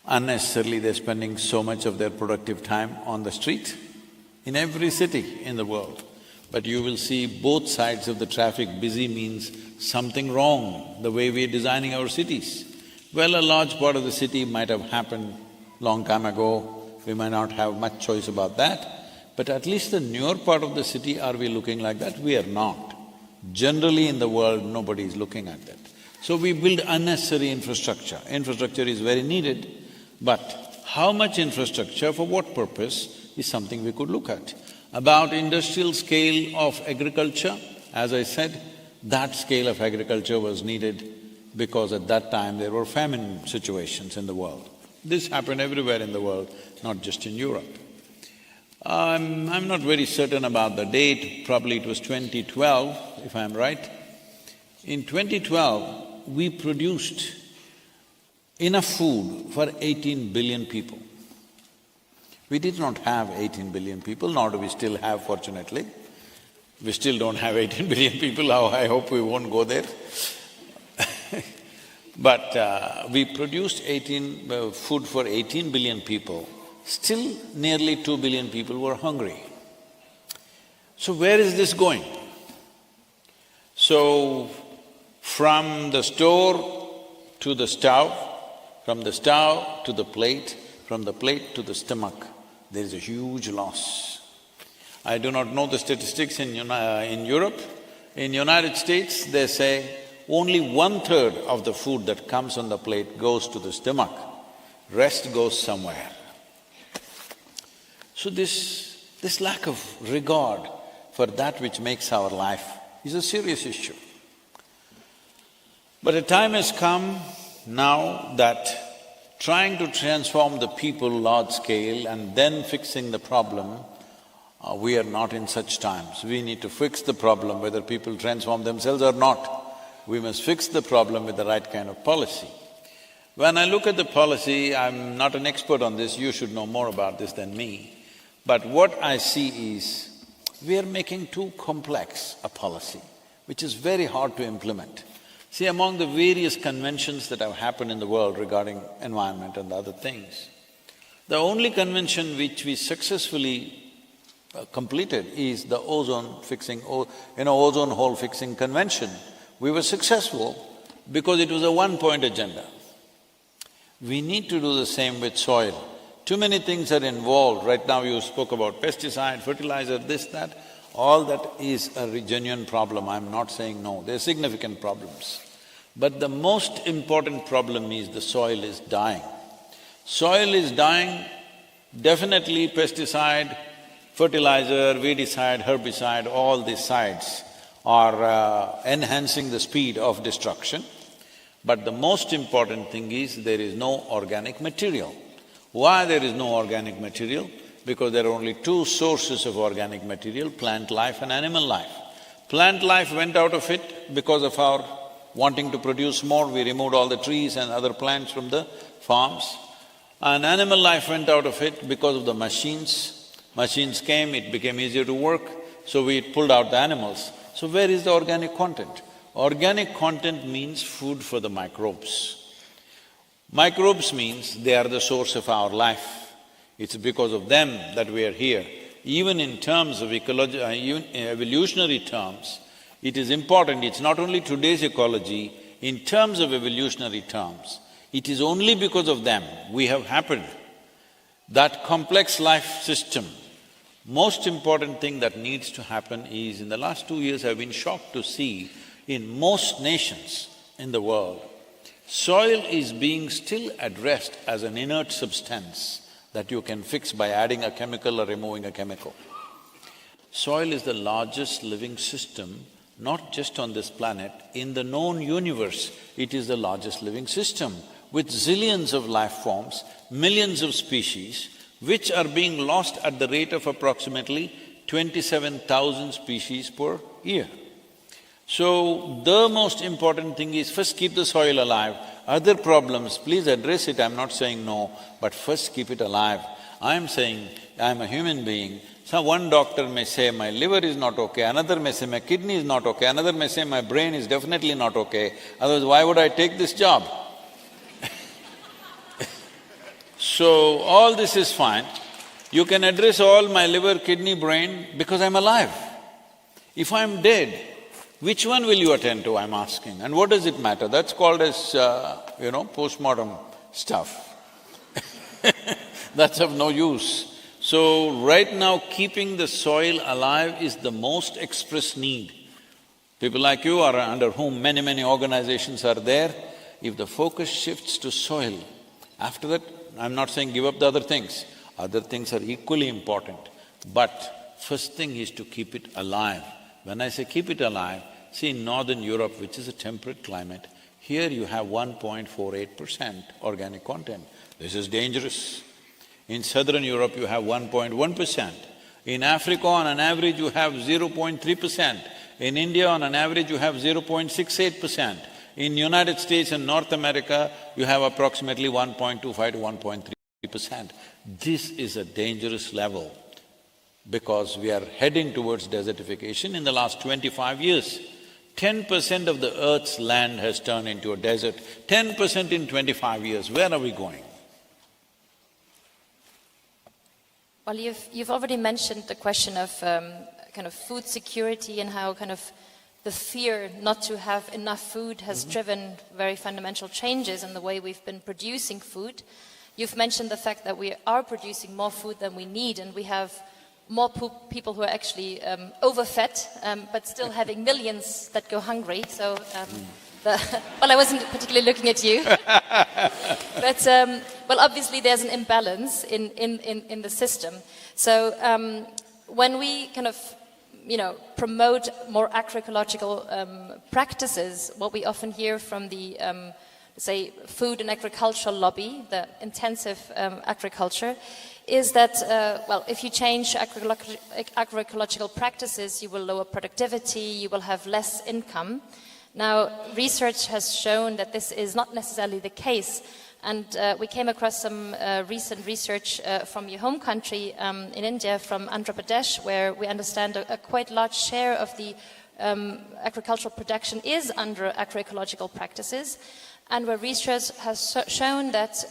S2: Unnecessarily, they're spending so much of their productive time on the street in every city in the world. But you will see both sides of the traffic busy means something wrong, the way we're designing our cities. Well, a large part of the city might have happened long time ago, we might not have much choice about that, but at least the newer part of the city, are we looking like that? We are not. Generally in the world, nobody is looking at that. So we build unnecessary infrastructure. Infrastructure is very needed, but how much infrastructure, for what purpose, is something we could look at. About industrial scale of agriculture, as I said, that scale of agriculture was needed because at that time there were famine situations in the world. This happened everywhere in the world, not just in Europe. I'm not very certain about the date, probably it was 2012, if I'm right. In 2012, we produced enough food for 18 billion people. We did not have 18 billion people, nor do we still have, fortunately. We still don't have 18 billion people, I hope we won't go there. But we produced food for 18 billion people, still nearly 2 billion people were hungry. So where is this going? So, from the store to the stove, from the stove to the plate, from the plate to the stomach, there is a huge loss. I do not know the statistics in Europe. In United States, they say only 1/3 of the food that comes on the plate goes to the stomach, rest goes somewhere. So this lack of regard for that which makes our life is a serious issue. But a time has come now that trying to transform the people large scale and then fixing the problem, we are not in such times. We need to fix the problem whether people transform themselves or not. We must fix the problem with the right kind of policy. When I look at the policy, I'm not an expert on this, you should know more about this than me. But what I see is, we are making too complex a policy, which is very hard to implement. See, among the various conventions that have happened in the world regarding environment and other things, the only convention which we successfully completed is the ozone hole fixing convention. We were successful because it was a one-point agenda. We need to do the same with soil. Too many things are involved. Right now you spoke about pesticide, fertilizer, this, that. All that is a genuine problem, I'm not saying no, they're significant problems. But the most important problem is the soil is dying. Soil is dying, definitely pesticide, fertilizer, weedicide, herbicide, all these sides are enhancing the speed of destruction. But the most important thing is there is no organic material. Why there is no organic material? Because there are only two sources of organic material, plant life and animal life. Plant life went out of it because of our wanting to produce more, we removed all the trees and other plants from the farms. And animal life went out of it because of the machines. Machines came, it became easier to work, so we pulled out the animals. So where is the organic content? Organic content means food for the microbes. Microbes means they are the source of our life. It's because of them that we are here. Even in terms of evolutionary terms, it is important, it's not only today's ecology, in terms of evolutionary terms, it is only because of them we have happened. That complex life system, most important thing that needs to happen is, in the last 2 years I've been shocked to see in most nations in the world, soil is being still addressed as an inert substance that you can fix by adding a chemical or removing a chemical. Soil is the largest living system, not just on this planet, in the known universe, it is the largest living system with zillions of life forms, millions of species, which are being lost at the rate of approximately 27,000 species per year. So, the most important thing is first keep the soil alive. Other problems, please address it, I'm not saying no, but first keep it alive. I'm saying, I'm a human being, so one doctor may say my liver is not okay, another may say my kidney is not okay, another may say my brain is definitely not okay, otherwise why would I take this job? So, all this is fine. You can address all my liver, kidney, brain because I'm alive. If I'm dead, which one will you attend to, I'm asking, and what does it matter? That's called as, postmortem stuff. That's of no use. So, right now keeping the soil alive is the most expressed need. People like you are under whom many organizations are there. If the focus shifts to soil, after that, I'm not saying give up the other things are equally important, but first thing is to keep it alive. When I say keep it alive, see in Northern Europe, which is a temperate climate, here you have 1.48% organic content. This is dangerous. In Southern Europe, you have 1.1%. In Africa, on an average, you have 0.3%. In India, on an average, you have 0.68%. In United States and North America, you have approximately 1.25 to 1.3%. This is a dangerous level because we are heading towards desertification. In the last 25 years, 10% of the earth's land has turned into a desert. 10% in 25 years, where are we going?
S12: Well, you've already mentioned the question of kind of food security and how kind of the fear not to have enough food has driven very fundamental changes in the way we've been producing food. You've mentioned the fact that we are producing more food than we need, and we have more people who are actually overfed, but still having millions that go hungry. So, well, I wasn't particularly looking at you, but well, obviously there's an imbalance in the system. So when we kind of promote more agroecological practices, what we often hear from the say food and agricultural lobby, the intensive agriculture, is that, well, if you change agroecological practices, you will lower productivity, you will have less income. Now, research has shown that this is not necessarily the case, and we came across some recent research from your home country in India, from Andhra Pradesh, where we understand a quite large share of the agricultural production is under agroecological practices, and where research has shown that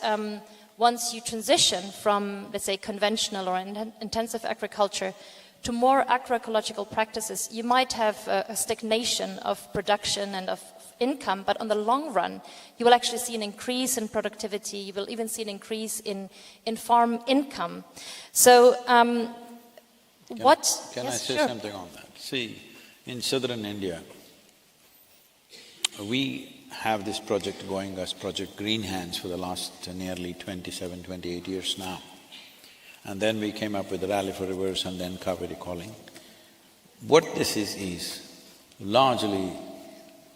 S12: once you transition from, let's say, conventional or intensive agriculture to more agroecological practices, you might have a stagnation of production and of income, but on the long run, you will actually see an increase in productivity, you will even see an increase in farm income. So
S2: Can I say something on that? See, in southern India, we have this project going as Project Green Hands for the last nearly 27, 28 years now. And then we came up with the Rally for Rivers and then Kaveri Calling. What this is largely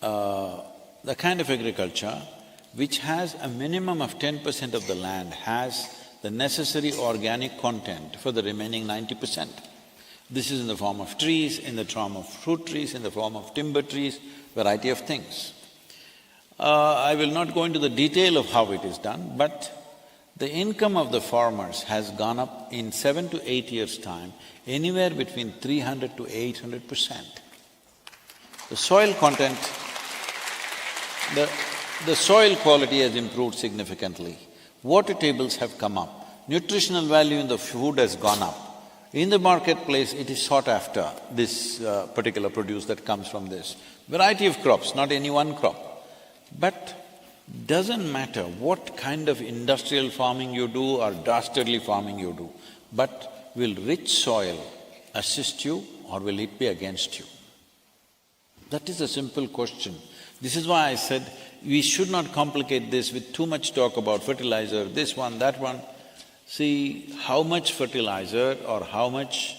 S2: the kind of agriculture which has a minimum of 10% of the land has the necessary organic content for the remaining 90%. This is in the form of trees, in the form of fruit trees, in the form of timber trees, variety of things. I will not go into the detail of how it is done, but the income of the farmers has gone up in 7 to 8 years' time, anywhere between 300 to 800%. The soil content, the soil quality has improved significantly. Water tables have come up. Nutritional value in the food has gone up. In the marketplace, it is sought after, this particular produce that comes from this. Variety of crops, not any one crop. But doesn't matter what kind of industrial farming you do or dastardly farming you do, but will rich soil assist you or will it be against you? That is a simple question. This is why I said we should not complicate this with too much talk about fertilizer, this one, that one. See, how much fertilizer or how much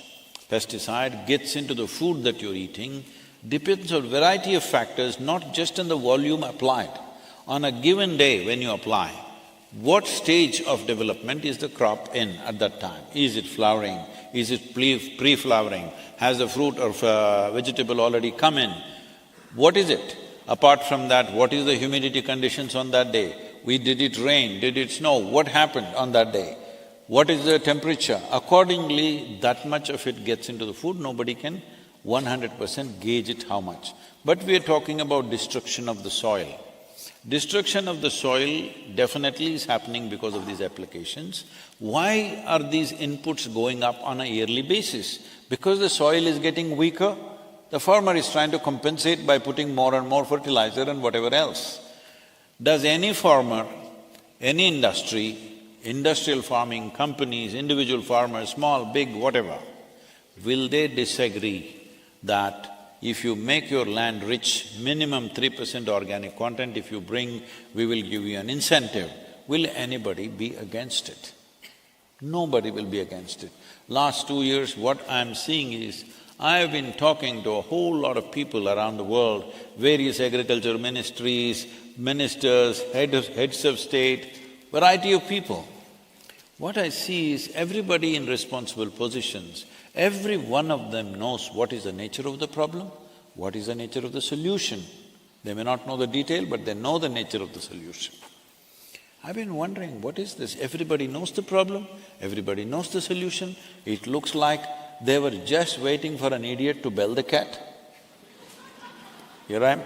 S2: pesticide gets into the food that you're eating depends on a variety of factors, not just on the volume applied. On a given day when you apply, what stage of development is the crop in at that time? Is it flowering? Is it pre-flowering? Has the fruit or vegetable already come in? What is it? Apart from that, what is the humidity conditions on that day? Did it rain? Did it snow? What happened on that day? What is the temperature? Accordingly, that much of it gets into the food, nobody can 100% gauge it how much. But we are talking about destruction of the soil. Destruction of the soil definitely is happening because of these applications. Why are these inputs going up on a yearly basis? Because the soil is getting weaker, the farmer is trying to compensate by putting more and more fertilizer and whatever else. Does any farmer, any industry, industrial farming companies, individual farmers, small, big, whatever, will they disagree that if you make your land rich, minimum 3% organic content, if you bring, we will give you an incentive, will anybody be against it? Nobody will be against it. Last 2 years, what I'm seeing is, I have been talking to a whole lot of people around the world, various agriculture ministries, ministers, heads of state, variety of people. What I see is everybody in responsible positions, every one of them knows what is the nature of the problem, what is the nature of the solution. They may not know the detail, but they know the nature of the solution. I've been wondering, what is this? Everybody knows the problem, everybody knows the solution. It looks like they were just waiting for an idiot to bell the cat. Here I am.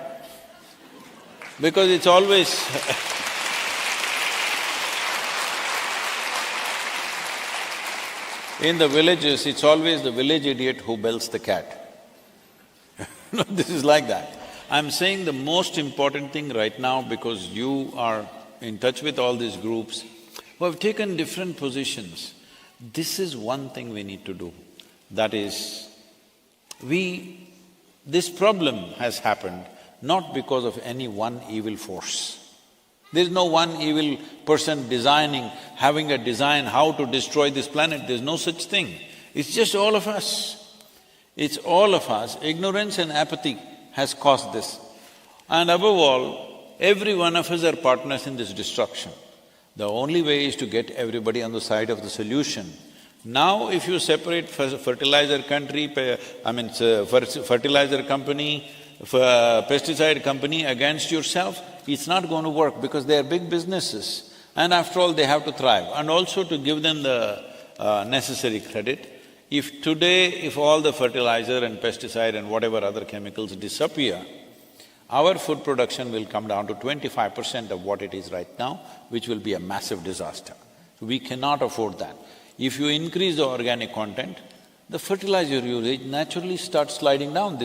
S2: Because it's always in the villages, it's always the village idiot who bells the cat. No, this is like that. I'm saying the most important thing right now, because you are in touch with all these groups who have taken different positions, this is one thing we need to do. That is, this problem has happened not because of any one evil force. There's no one evil person designing, having a design how to destroy this planet, there's no such thing. It's just all of us. It's all of us. Ignorance and apathy has caused this. And above all, every one of us are partners in this destruction. The only way is to get everybody on the side of the solution. Now if you separate fertilizer country, fertilizer company, pesticide company against yourself, it's not going to work because they are big businesses and after all they have to thrive. And also to give them the necessary credit, if all the fertilizer and pesticide and whatever other chemicals disappear, our food production will come down to 25% of what it is right now, which will be a massive disaster. We cannot afford that. If you increase the organic content, the fertilizer usage naturally starts sliding down.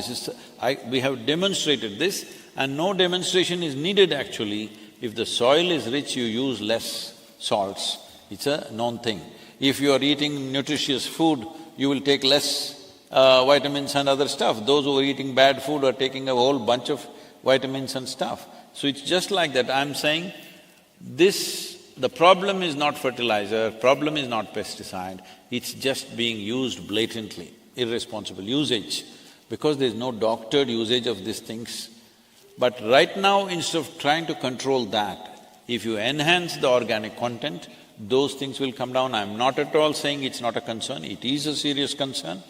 S2: We have demonstrated this, and no demonstration is needed actually. If the soil is rich, you use less salts. It's a known thing. If you are eating nutritious food, you will take less vitamins and other stuff. Those who are eating bad food are taking a whole bunch of vitamins and stuff. So it's just like that. I'm saying the problem is not fertilizer, problem is not pesticide, it's just being used blatantly, irresponsible usage, because there's no doctored usage of these things. But right now, instead of trying to control that, if you enhance the organic content, those things will come down. I'm not at all saying it's not a concern, it is a serious concern,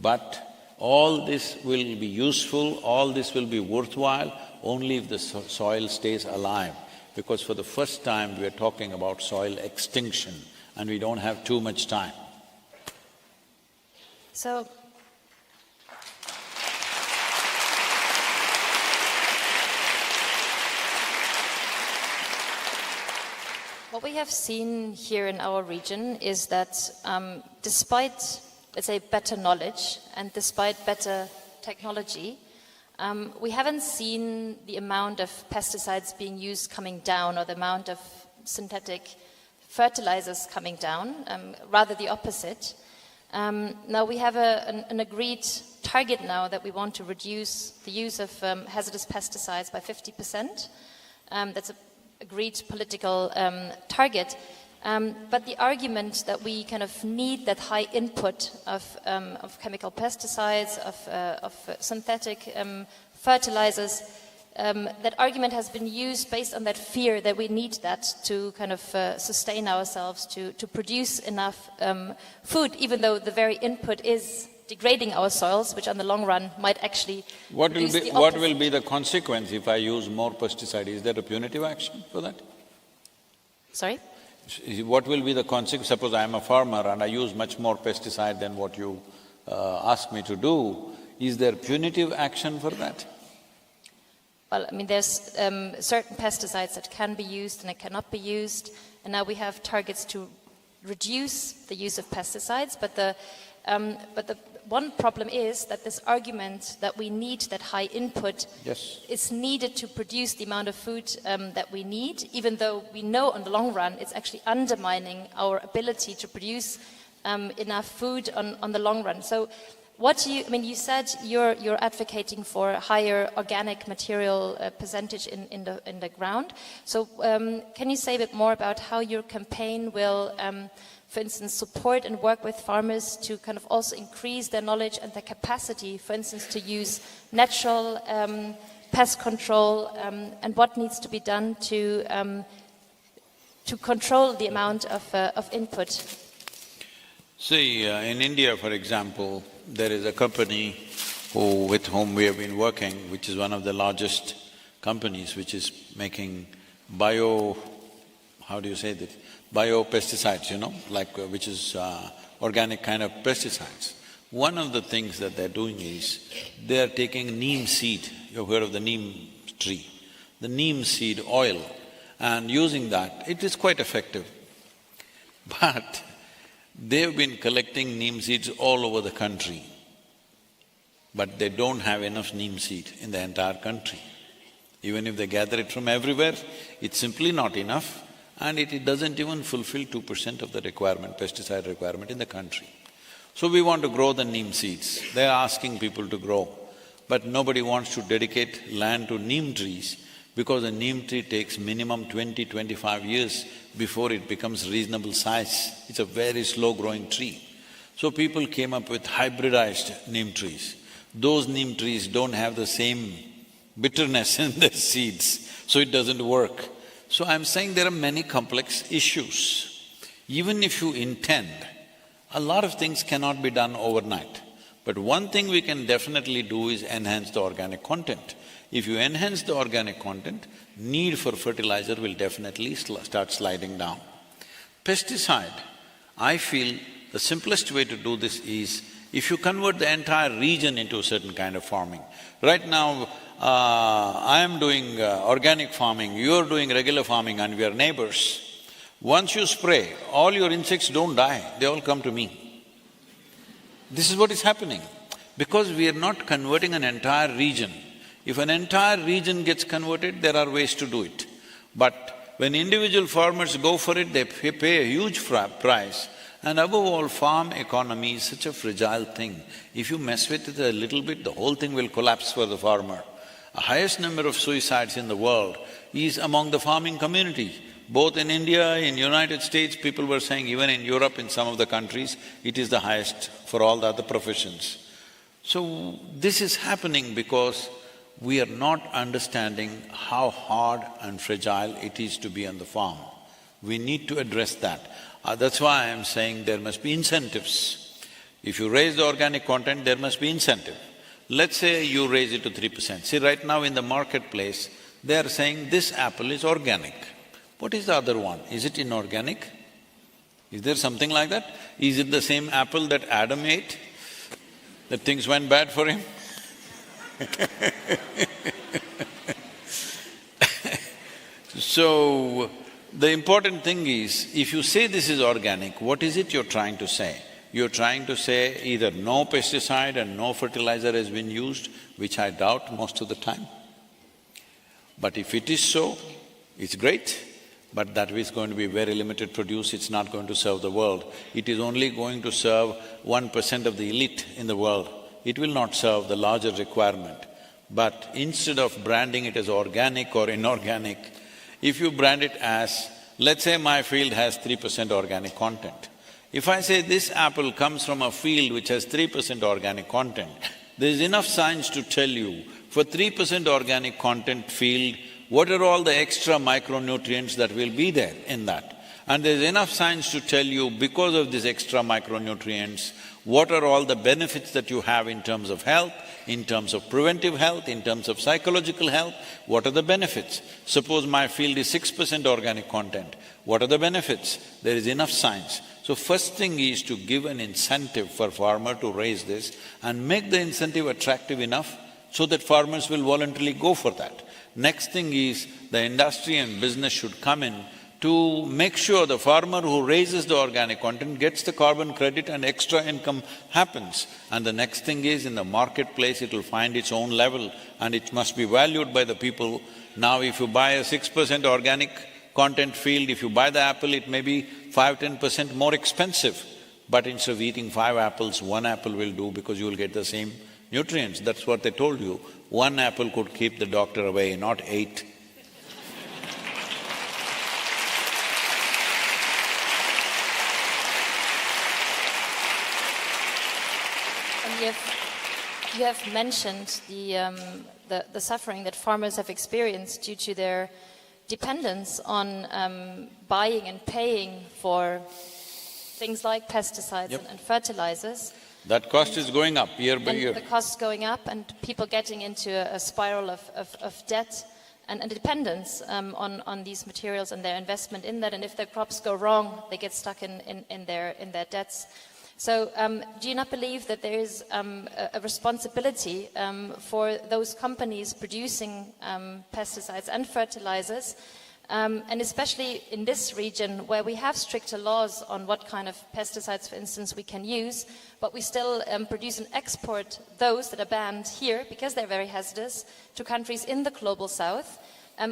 S2: but all this will be useful, all this will be worthwhile only if the soil stays alive. Because for the first time we are talking about soil extinction and we don't have too much time.
S12: So, what we have seen here in our region is that despite, let's say, better knowledge and despite better technology, we haven't seen the amount of pesticides being used coming down or the amount of synthetic fertilizers coming down, rather the opposite. Now we have an agreed target now that we want to reduce the use of hazardous pesticides by 50%. That's an agreed political target. But the argument that we kind of need that high input of chemical pesticides, of synthetic fertilizers, that argument has been used based on that fear that we need that to kind of sustain ourselves, to produce enough food, even though the very input is degrading our soils, which on the long run might actually
S2: What will be the consequence if I use more pesticide? Is there a punitive action for that?
S12: Sorry?
S2: What will be the consequence? Suppose I am a farmer and I use much more pesticide than what you ask me to do. Is there punitive action for that?
S12: Well, I mean, there's certain pesticides that can be used and that cannot be used, and now we have targets to reduce the use of pesticides, but the one problem is that this argument that we need that high input is needed to produce the amount of food that we need, even though we know on the long run it's actually undermining our ability to produce enough food on the long run. So you said you're advocating for a higher organic material percentage in the ground. So can you say a bit more about how your campaign will for instance, support and work with farmers to kind of also increase their knowledge and their capacity, for instance, to use natural pest control, and what needs to be done to control the amount of input?
S2: See, in India, for example, there is a company with whom we have been working, which is one of the largest companies, which is making biopesticides, which is organic kind of pesticides. One of the things that they're doing is, they are taking neem seed, you've heard of the neem tree, the neem seed oil, and using that, it is quite effective. But they've been collecting neem seeds all over the country, but they don't have enough neem seed in the entire country. Even if they gather it from everywhere, it's simply not enough, and it doesn't even fulfill 2% of the requirement, pesticide requirement in the country. So we want to grow the neem seeds. They're asking people to grow, but nobody wants to dedicate land to neem trees because a neem tree takes minimum 20–25 years before it becomes reasonable size. It's a very slow-growing tree. So people came up with hybridized neem trees. Those neem trees don't have the same bitterness in their seeds, so it doesn't work. So I'm saying there are many complex issues. Even if you intend, a lot of things cannot be done overnight. But one thing we can definitely do is enhance the organic content. If you enhance the organic content, need for fertilizer will definitely start sliding down. Pesticide, I feel the simplest way to do this is, if you convert the entire region into a certain kind of farming. Right now, I am doing organic farming, you're doing regular farming and we are neighbors. Once you spray, all your insects don't die, they all come to me. This is what is happening, because we are not converting an entire region. If an entire region gets converted, there are ways to do it. But when individual farmers go for it, they pay a huge price, And above all, farm economy is such a fragile thing. If you mess with it a little bit, the whole thing will collapse for the farmer. The highest number of suicides in the world is among the farming community. Both in India, in United States, people were saying, even in Europe, in some of the countries, it is the highest for all the other professions. So, this is happening because we are not understanding how hard and fragile it is to be on the farm. We need to address that. That's why I'm saying there must be incentives. If you raise the organic content, there must be incentive. Let's say you raise it to 3%. See, right now in the marketplace, they are saying this apple is organic. What is the other one? Is it inorganic? Is there something like that? Is it the same apple that Adam ate, that things went bad for him? So, the important thing is, if you say this is organic, what is it you're trying to say? You're trying to say either no pesticide and no fertilizer has been used, which I doubt most of the time. But if it is so, it's great, but that is going to be very limited produce, it's not going to serve the world. It is only going to serve 1% of the elite in the world. It will not serve the larger requirement. But instead of branding it as organic or inorganic, if you brand it as, let's say my field has 3% organic content. If I say this apple comes from a field which has 3% organic content, there is enough science to tell you, for 3% organic content field, what are all the extra micronutrients that will be there in that? And there's enough science to tell you, because of these extra micronutrients, what are all the benefits that you have in terms of health, in terms of preventive health, in terms of psychological health, what are the benefits? Suppose my field is 6% organic content, what are the benefits? There is enough science. So first thing is to give an incentive for farmer to raise this and make the incentive attractive enough so that farmers will voluntarily go for that. Next thing is, the industry and business should come in to make sure the farmer who raises the organic content gets the carbon credit and extra income happens. And the next thing is, in the marketplace it will find its own level and it must be valued by the people. Now if you buy a 6% organic content field, if you buy the apple, it may be 5–10% more expensive. But instead of eating 5 apples, 1 apple will do because you will get the same nutrients. That's what they told you. 1 apple could keep the doctor away, not 8.
S12: You have mentioned the suffering that farmers have experienced due to their dependence on buying and paying for things like pesticides and fertilizers.
S2: That cost is going up year by year.
S12: The cost is going up and people getting into a spiral of debt and dependence on these materials and their investment in that. And if their crops go wrong, they get stuck in their debts. So do you not believe that there is a responsibility for those companies producing pesticides and fertilizers, and especially in this region where we have stricter laws on what kind of pesticides, for instance, we can use, but we still produce and export those that are banned here because they're very hazardous to countries in the global south,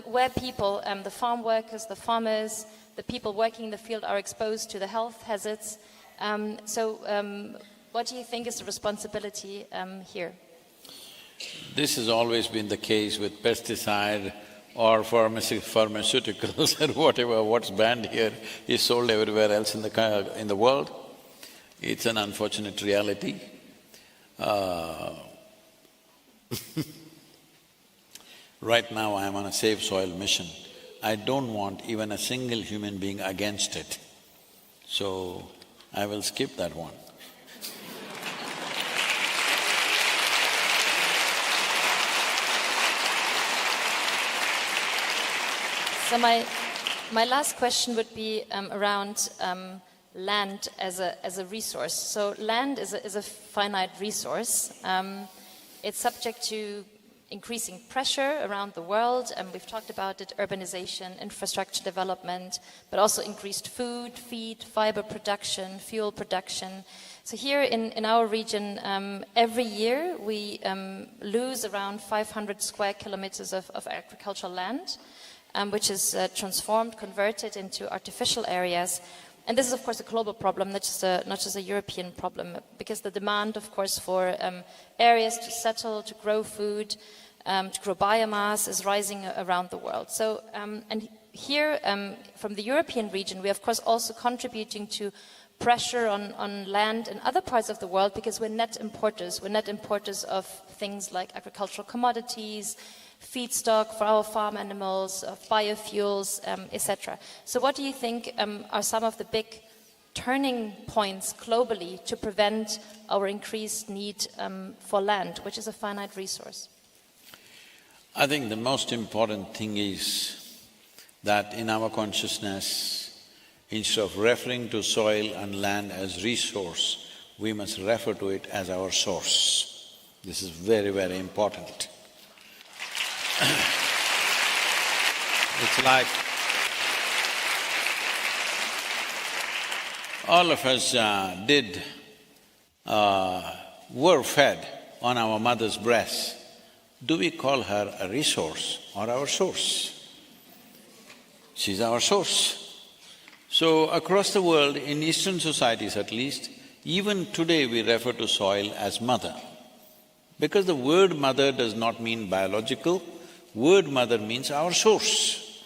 S12: where people, the farm workers, the farmers, the people working in the field are exposed to the health hazards. What do you think is the responsibility here?
S2: This has always been the case with pesticide or pharmaceuticals or whatever. What's banned here is sold everywhere else in the world. It's an unfortunate reality. Right now I am on a Save Soil mission. I don't want even a single human being against it. So, I will skip that one.
S12: So my last question would be around land as a resource. So land is a finite resource. It's subject to increasing pressure around the world, and we've talked about it, urbanization, infrastructure development, but also increased food, feed, fiber production, fuel production. So here in our region, every year we lose around 500 square kilometers of agricultural land, which is transformed, converted into artificial areas. And this is, of course, a global problem, not just a European problem, because the demand, of course, for areas to settle, to grow food, to grow biomass is rising around the world. So, and here, from the European region, we are, of course, also contributing to pressure on land in other parts of the world because we're net importers. We're net importers of things like agricultural commodities, feedstock for our farm animals, of biofuels, etc. So what do you think are some of the big turning points globally to prevent our increased need for land, which is a finite resource?
S2: I think the most important thing is that in our consciousness, instead of referring to soil and land as resource, we must refer to it as our source. This is very, very important. It's like all of us were fed on our mother's breast. Do we call her a resource or our source? She's our source. So across the world, in Eastern societies at least, even today we refer to soil as mother. Because the word mother does not mean biological, word mother means our source.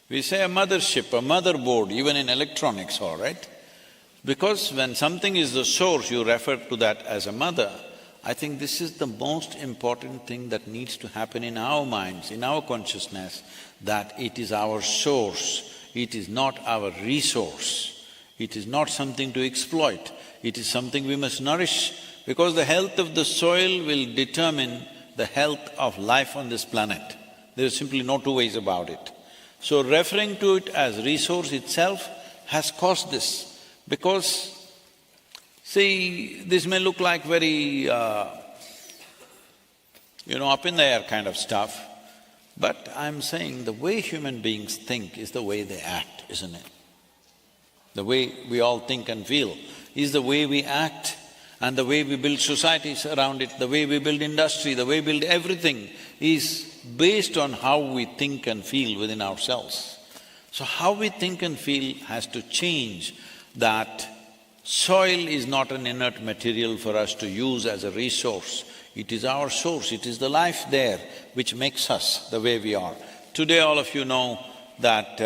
S2: We say a mothership, a motherboard, even in electronics, all right? Because when something is the source, you refer to that as a mother. I think this is the most important thing that needs to happen in our minds, in our consciousness, that it is our source, it is not our resource, it is not something to exploit, it is something we must nourish, because the health of the soil will determine the health of life on this planet. There is simply no two ways about it. So referring to it as resource itself has caused this, because see, this may look like very, up in the air kind of stuff, but I'm saying the way human beings think is the way they act, isn't it? The way we all think and feel is the way we act, and the way we build societies around it, the way we build industry, the way we build everything is based on how we think and feel within ourselves. So how we think and feel has to change, that soil is not an inert material for us to use as a resource. It is our source, it is the life there which makes us the way we are. Today all of you know that,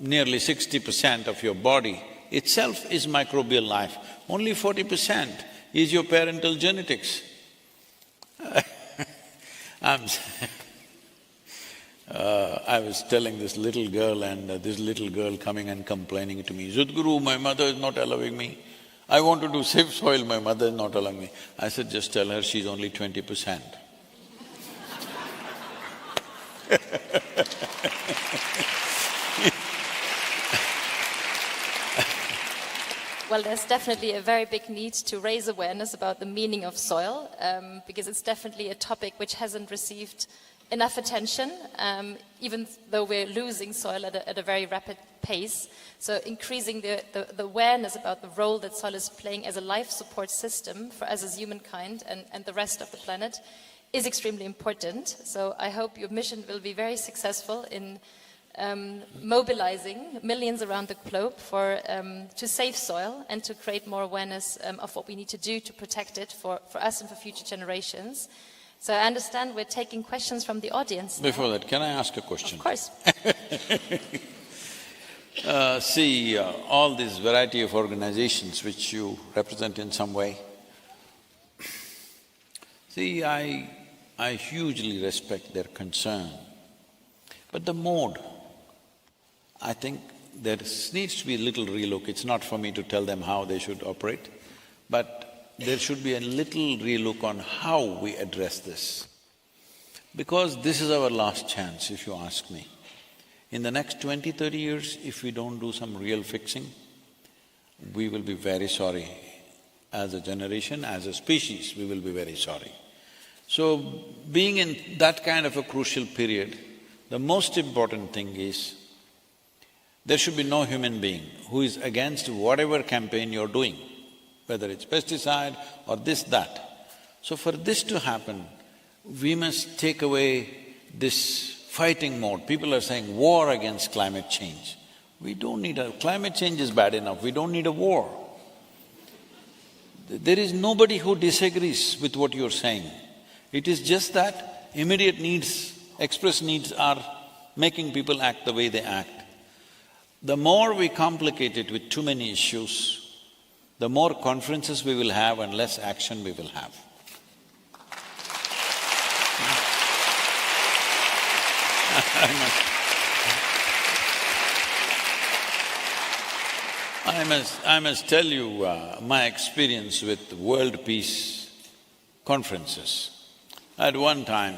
S2: nearly 60% of your body itself is microbial life. Only 40% is your parental genetics. I was telling this little girl, and this little girl coming and complaining to me, "Sadhguru, my mother is not allowing me. I want to do save soil, my mother is not allowing me." I said, just tell her she's only 20%.
S12: Well, there's definitely a very big need to raise awareness about the meaning of soil, because it's definitely a topic which hasn't received enough attention, even though we're losing soil at a very rapid pace. So increasing the awareness about the role that soil is playing as a life support system for us as humankind and the rest of the planet is extremely important. So I hope your mission will be very successful in mobilizing millions around the globe to save soil and to create more awareness of what we need to do to protect it for us and for future generations. So I understand we're taking questions from the audience now.
S2: Before that, can I ask a question?
S12: Of course.
S2: All this variety of organizations which you represent in some way, I hugely respect their concern, but the mode, I think there needs to be a little relook. It's not for me to tell them how they should operate, but there should be a little relook on how we address this. Because this is our last chance, if you ask me. In the next 20-30 years, if we don't do some real fixing, we will be very sorry. As a generation, as a species, we will be very sorry. So, being in that kind of a crucial period, the most important thing is, there should be no human being who is against whatever campaign you're doing, whether it's pesticide or this, that. So for this to happen, we must take away this fighting mode. People are saying war against climate change. We don't need climate change is bad enough, we don't need a war. There is nobody who disagrees with what you're saying. It is just that immediate needs, express needs are making people act the way they act. The more we complicate it with too many issues, the more conferences we will have and less action we will have. I must tell you my experience with world peace conferences. At one time,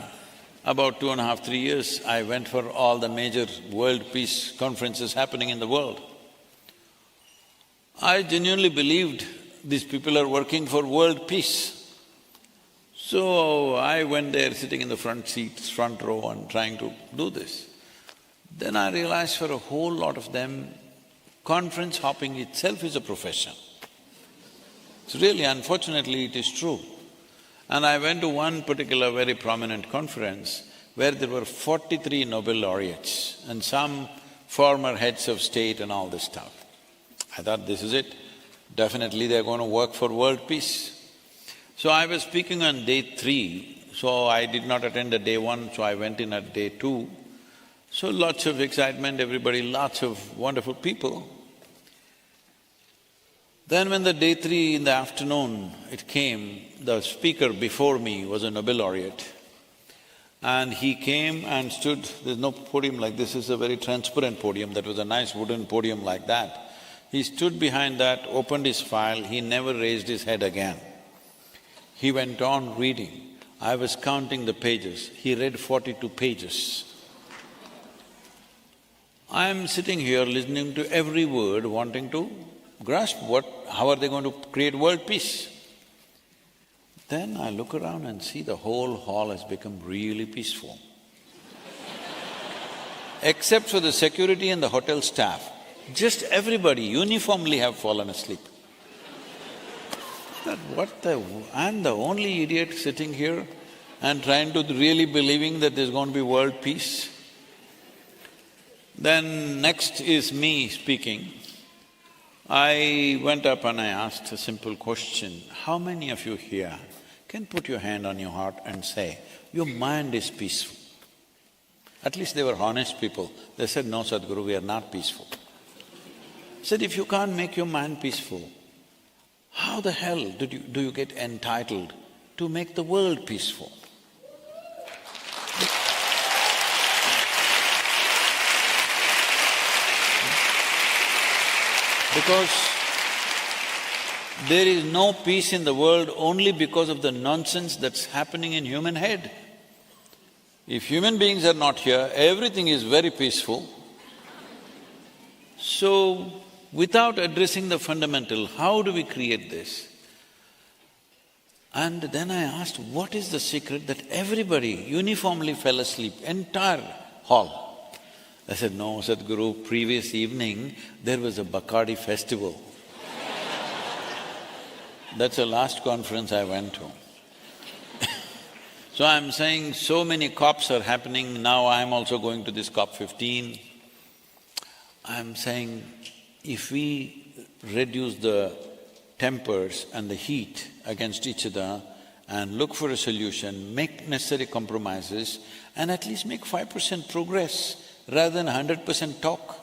S2: about 2.5, 3 years, I went for all the major world peace conferences happening in the world. I genuinely believed these people are working for world peace. So I went there sitting in the front seats, front row and trying to do this. Then I realized for a whole lot of them, conference hopping itself is a profession. It's really, unfortunately, it is true. And I went to one particular very prominent conference where there were 43 Nobel laureates and some former heads of state and all this stuff. I thought, this is it, definitely they're going to work for world peace. So I was speaking on day 3, so I did not attend the day 1, so I went in at day 2. So lots of excitement, everybody, lots of wonderful people. Then when the day 3 in the afternoon it came, the speaker before me was a Nobel laureate. And he came and stood, there's no podium like this, it's a very transparent podium, that was a nice wooden podium like that. He stood behind that, opened his file, he never raised his head again. He went on reading. I was counting the pages, he read 42 pages. I'm sitting here listening to every word, wanting to grasp how are they going to create world peace? Then I look around and see the whole hall has become really peaceful. Except for the security and the hotel staff, just everybody uniformly have fallen asleep. I'm the only idiot sitting here and trying to really believing that there's going to be world peace. Then next is me speaking. I went up and I asked a simple question, how many of you here can put your hand on your heart and say, your mind is peaceful? At least they were honest people. They said, no, Sadhguru, we are not peaceful. I said, if you can't make your mind peaceful, how the hell do you get entitled to make the world peaceful? Because there is no peace in the world only because of the nonsense that's happening in human head. If human beings are not here, everything is very peaceful. So, without addressing the fundamental, how do we create this? And then I asked, what is the secret that everybody uniformly fell asleep, entire hall? I said, no, Sadhguru, previous evening there was a Bacardi festival. That's the last conference I went to. So I'm saying so many COPs are happening, now I'm also going to this COP 15. I'm saying if we reduce the tempers and the heat against each other and look for a solution, make necessary compromises and at least make 5% progress rather than 100% talk.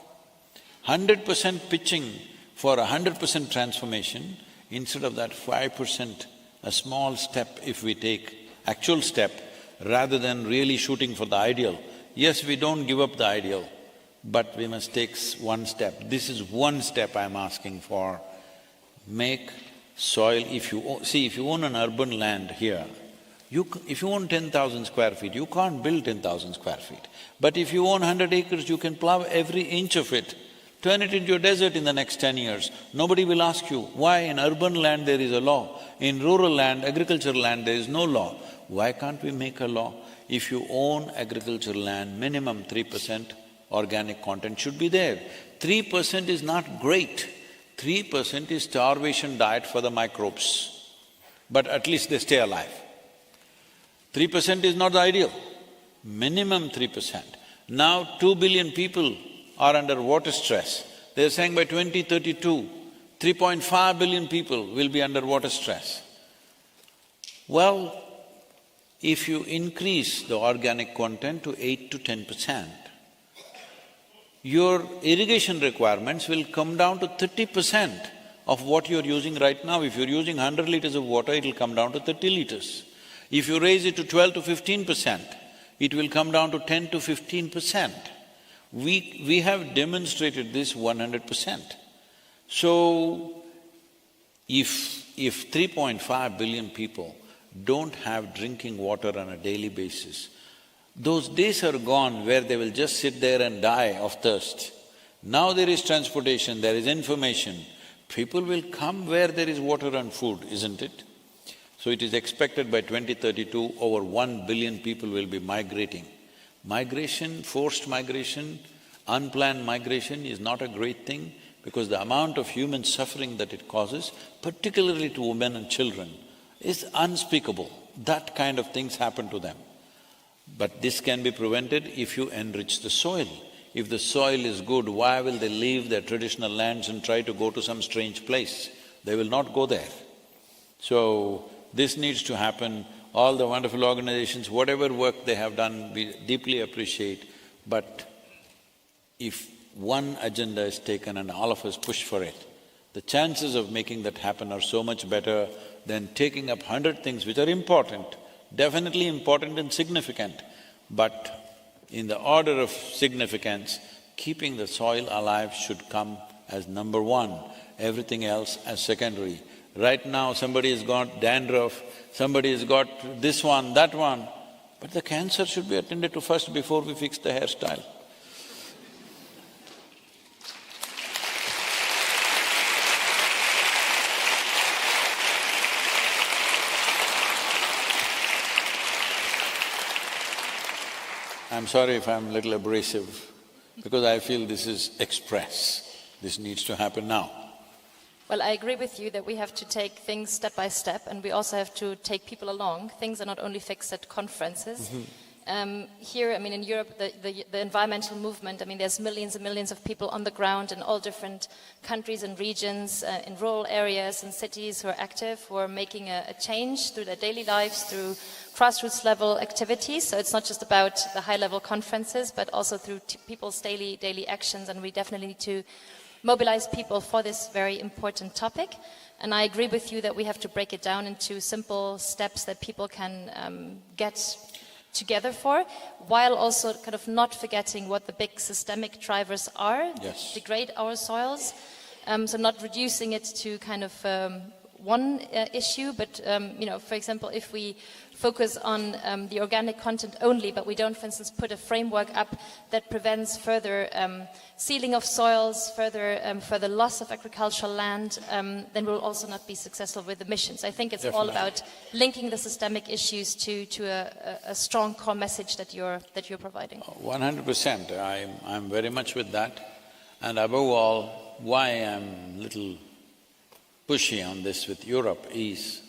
S2: 100% pitching for 100% transformation, instead of that 5%, a small step if we take, actual step, rather than really shooting for the ideal. Yes, we don't give up the ideal, but we must take one step. This is one step I'm asking for. Make soil, if you own an urban land here, if you own 10,000 square feet, you can't build 10,000 square feet. But if you own 100 acres, you can plow every inch of it, turn it into a desert in the next 10 years. Nobody will ask you, why in urban land there is a law, in rural land, agricultural land, there is no law. Why can't we make a law? If you own agricultural land, minimum 3% organic content should be there. 3% is not great, 3% is starvation diet for the microbes, but at least they stay alive. 3% is not the ideal, minimum 3%. Now 2 billion people are under water stress. They're saying by 2032, 3.5 billion people will be under water stress. Well, if you increase the organic content to 8 to 10%, your irrigation requirements will come down to 30% of what you're using right now. If you're using 100 liters of water, it'll come down to 30 liters. If you raise it to 12 to 15%, it will come down to 10 to 15%. We have demonstrated this 100%. So, if 3.5 billion people don't have drinking water on a daily basis, those days are gone where they will just sit there and die of thirst. Now there is transportation, there is information, people will come where there is water and food, isn't it? So it is expected by 2032, over 1 billion people will be migrating. Migration, forced migration, unplanned migration is not a great thing because the amount of human suffering that it causes, particularly to women and children, is unspeakable. That kind of things happen to them. But this can be prevented if you enrich the soil. If the soil is good, why will they leave their traditional lands and try to go to some strange place? They will not go there. So, this needs to happen. All the wonderful organizations, whatever work they have done, we deeply appreciate. But if one agenda is taken and all of us push for it, the chances of making that happen are so much better than taking up 100 things which are important, definitely important and significant, but in the order of significance, keeping the soil alive should come as number one, everything else as secondary. Right now, somebody has got dandruff, somebody has got this one, that one, but the cancer should be attended to first before we fix the hairstyle. I'm sorry if I'm a little abrasive, because I feel this is express. This needs to happen now.
S12: Well, I agree with you that we have to take things step by step, and we also have to take people along. Things are not only fixed at conferences. Here, I mean, in Europe, the environmental movement, I mean, there's millions and millions of people on the ground in all different countries and regions, in rural areas and cities who are active, who are making a change through their daily lives, through grassroots level activities. So it's not just about the high level conferences, but also through people's daily actions, and we definitely need to mobilize people for this very important topic. And I agree with you that we have to break it down into simple steps that people can get together for, while also kind of not forgetting what the big systemic drivers are,
S2: yes,
S12: degrade our soils. So not reducing it to kind of one issue, but you know, for example, if we focus on the organic content only, but we don't, for instance, put a framework up that prevents further sealing of soils, further loss of agricultural land, then we'll also not be successful with emissions. I think it's all about linking the systemic issues to a strong core message that you're providing.
S2: 100%. I'm very much with that. And above all, why I'm little pushy on this with Europe is,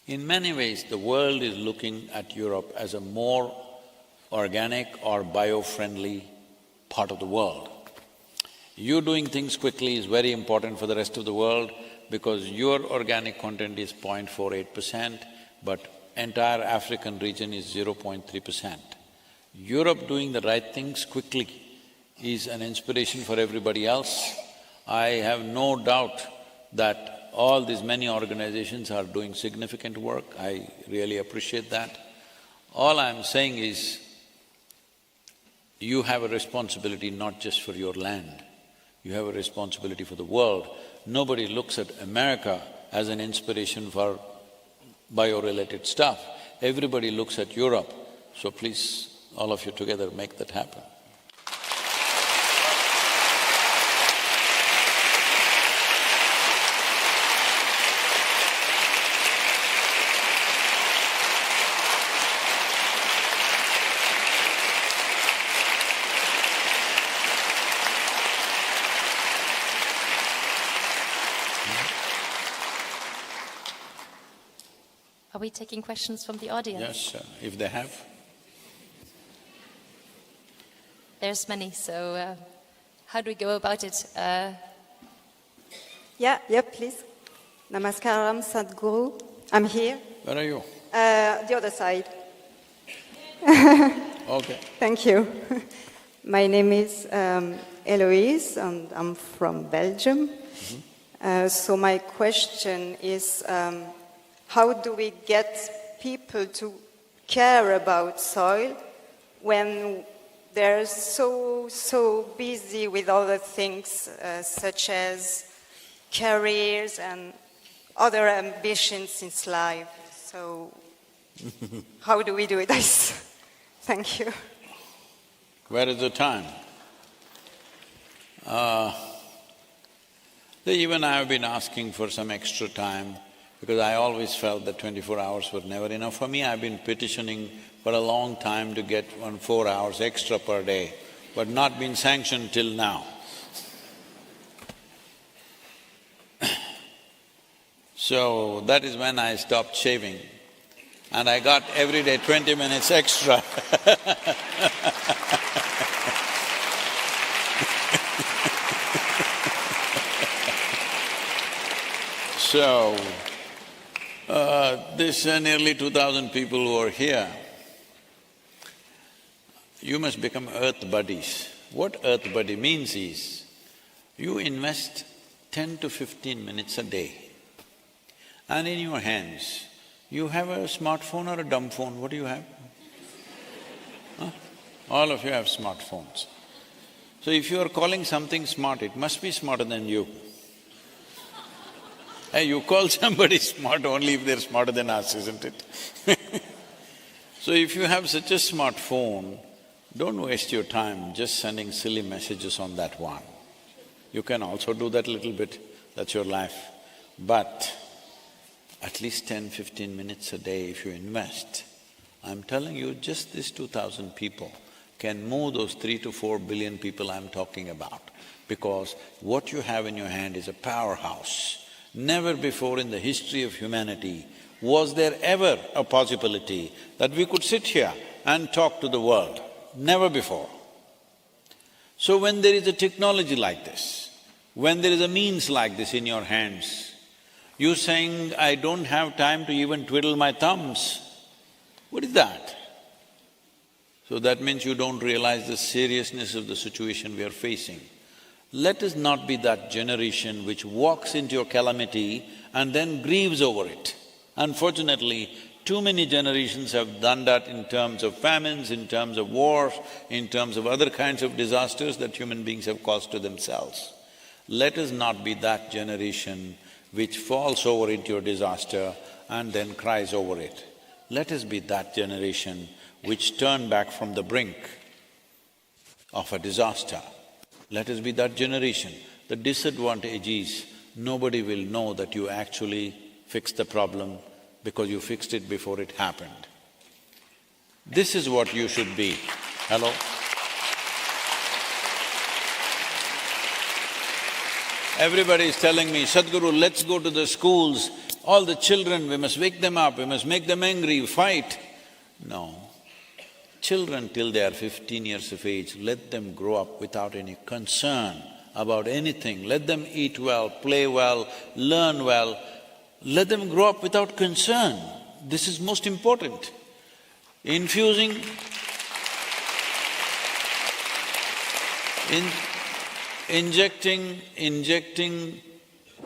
S2: in many ways, the world is looking at Europe as a more organic or bio-friendly part of the world. You doing things quickly is very important for the rest of the world because your organic content is 0.48%, but entire African region is 0.3%. Europe doing the right things quickly is an inspiration for everybody else. I have no doubt that all these many organizations are doing significant work. I really appreciate that. All I'm saying is, you have a responsibility not just for your land, you have a responsibility for the world. Nobody looks at America as an inspiration for bio-related stuff. Everybody looks at Europe. So please, all of you together, make that happen.
S12: Are we taking questions from the audience?
S2: Yes, if they have.
S12: There's many, so how do we go about it?
S13: Yeah, please. Namaskaram, Sadhguru. I'm here.
S2: Where are you?
S13: The other side.
S2: Okay.
S13: Thank you. My name is Eloise, and I'm from Belgium. So my question is, how do we get people to care about soil when they're so busy with other things, such as careers and other ambitions in life? So how do we do this? Thank you.
S2: Where is the time? Even I have been asking for some extra time because I always felt that 24 hours were never enough for me. I've been petitioning for a long time to get 4 hours extra per day, but not been sanctioned till now. So that is when I stopped shaving and I got every day 20 minutes extra. So, this nearly 2,000 people who are here, you must become earth buddies. What earth buddy means is, you invest 10 to 15 minutes a day, and in your hands, you have a smartphone or a dumb phone. What do you have? Huh? All of you have smartphones. So if you are calling something smart, it must be smarter than you. Hey, you call somebody smart only if they're smarter than us, isn't it? So if you have such a smartphone, don't waste your time just sending silly messages on that one. You can also do that little bit, that's your life. But at least 10-15 minutes a day if you invest, I'm telling you, just these 2,000 people can move those 3 to 4 billion people I'm talking about, because what you have in your hand is a powerhouse. Never before in the history of humanity was there ever a possibility that we could sit here and talk to the world. Never before. So when there is a technology like this, when there is a means like this in your hands, you're saying, I don't have time to even twiddle my thumbs. What is that? So that means you don't realize the seriousness of the situation we are facing. Let us not be that generation which walks into a calamity and then grieves over it. Unfortunately, too many generations have done that in terms of famines, in terms of wars, in terms of other kinds of disasters that human beings have caused to themselves. Let us not be that generation which falls over into a disaster and then cries over it. Let us be that generation which turn back from the brink of a disaster. Let us be that generation. The disadvantage is, nobody will know that you actually fixed the problem because you fixed it before it happened. This is what you should be. Hello? Everybody is telling me, Sadhguru, let's go to the schools, all the children, we must wake them up, we must make them angry, fight. No. Children till they are 15 years of age, let them grow up without any concern about anything. Let them eat well, play well, learn well. Let them grow up without concern. This is most important. Injecting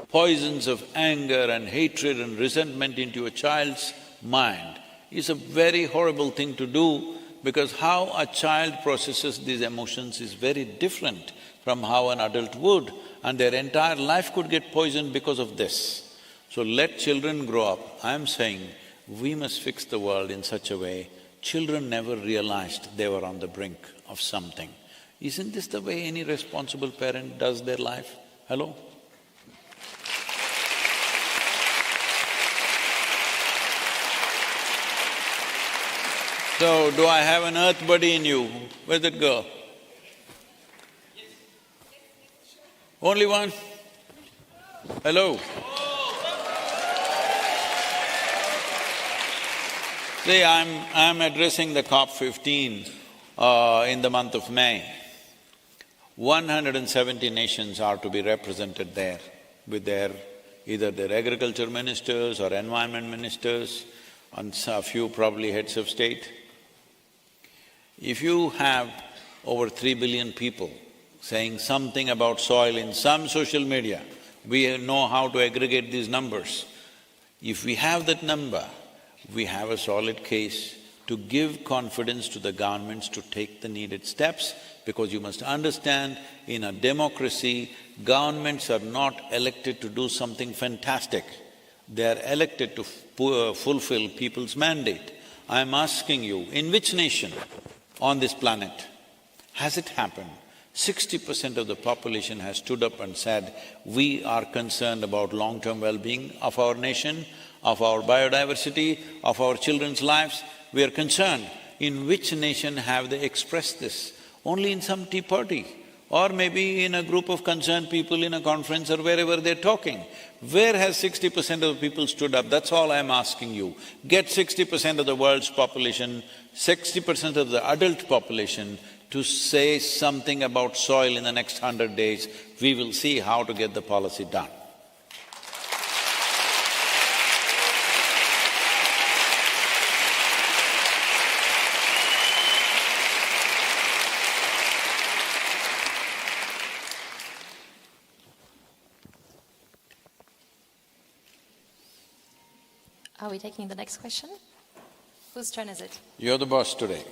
S2: poisons of anger and hatred and resentment into a child's mind is a very horrible thing to do, because how a child processes these emotions is very different from how an adult would, and their entire life could get poisoned because of this. So let children grow up. I'm saying we must fix the world in such a way, children never realized they were on the brink of something. Isn't this the way any responsible parent does their life? Hello? So, do I have an earth buddy in you? Where's that girl? Only one? Hello? See, I'm addressing the COP15 in the month of May. 170 nations are to be represented there with either their agriculture ministers or environment ministers, and a few probably heads of state. If you have over 3 billion people saying something about soil in some social media, we know how to aggregate these numbers. If we have that number, we have a solid case to give confidence to the governments to take the needed steps, because you must understand, in a democracy, governments are not elected to do something fantastic. They are elected to fulfill people's mandate. I'm asking you, in which nation on this planet has it happened 60% of the population has stood up and said, we are concerned about long-term well-being of our nation, of our biodiversity, of our children's lives, we are concerned. In which nation have they expressed this? Only in some tea party, or maybe in a group of concerned people in a conference or wherever they're talking. Where has 60% of the people stood up? That's all I'm asking you. Get 60% of the world's population, 60% of the adult population to say something about soil in the next 100 days. We will see how to get the policy done.
S12: Are we taking the next question? Whose turn is it?
S2: You're the boss today.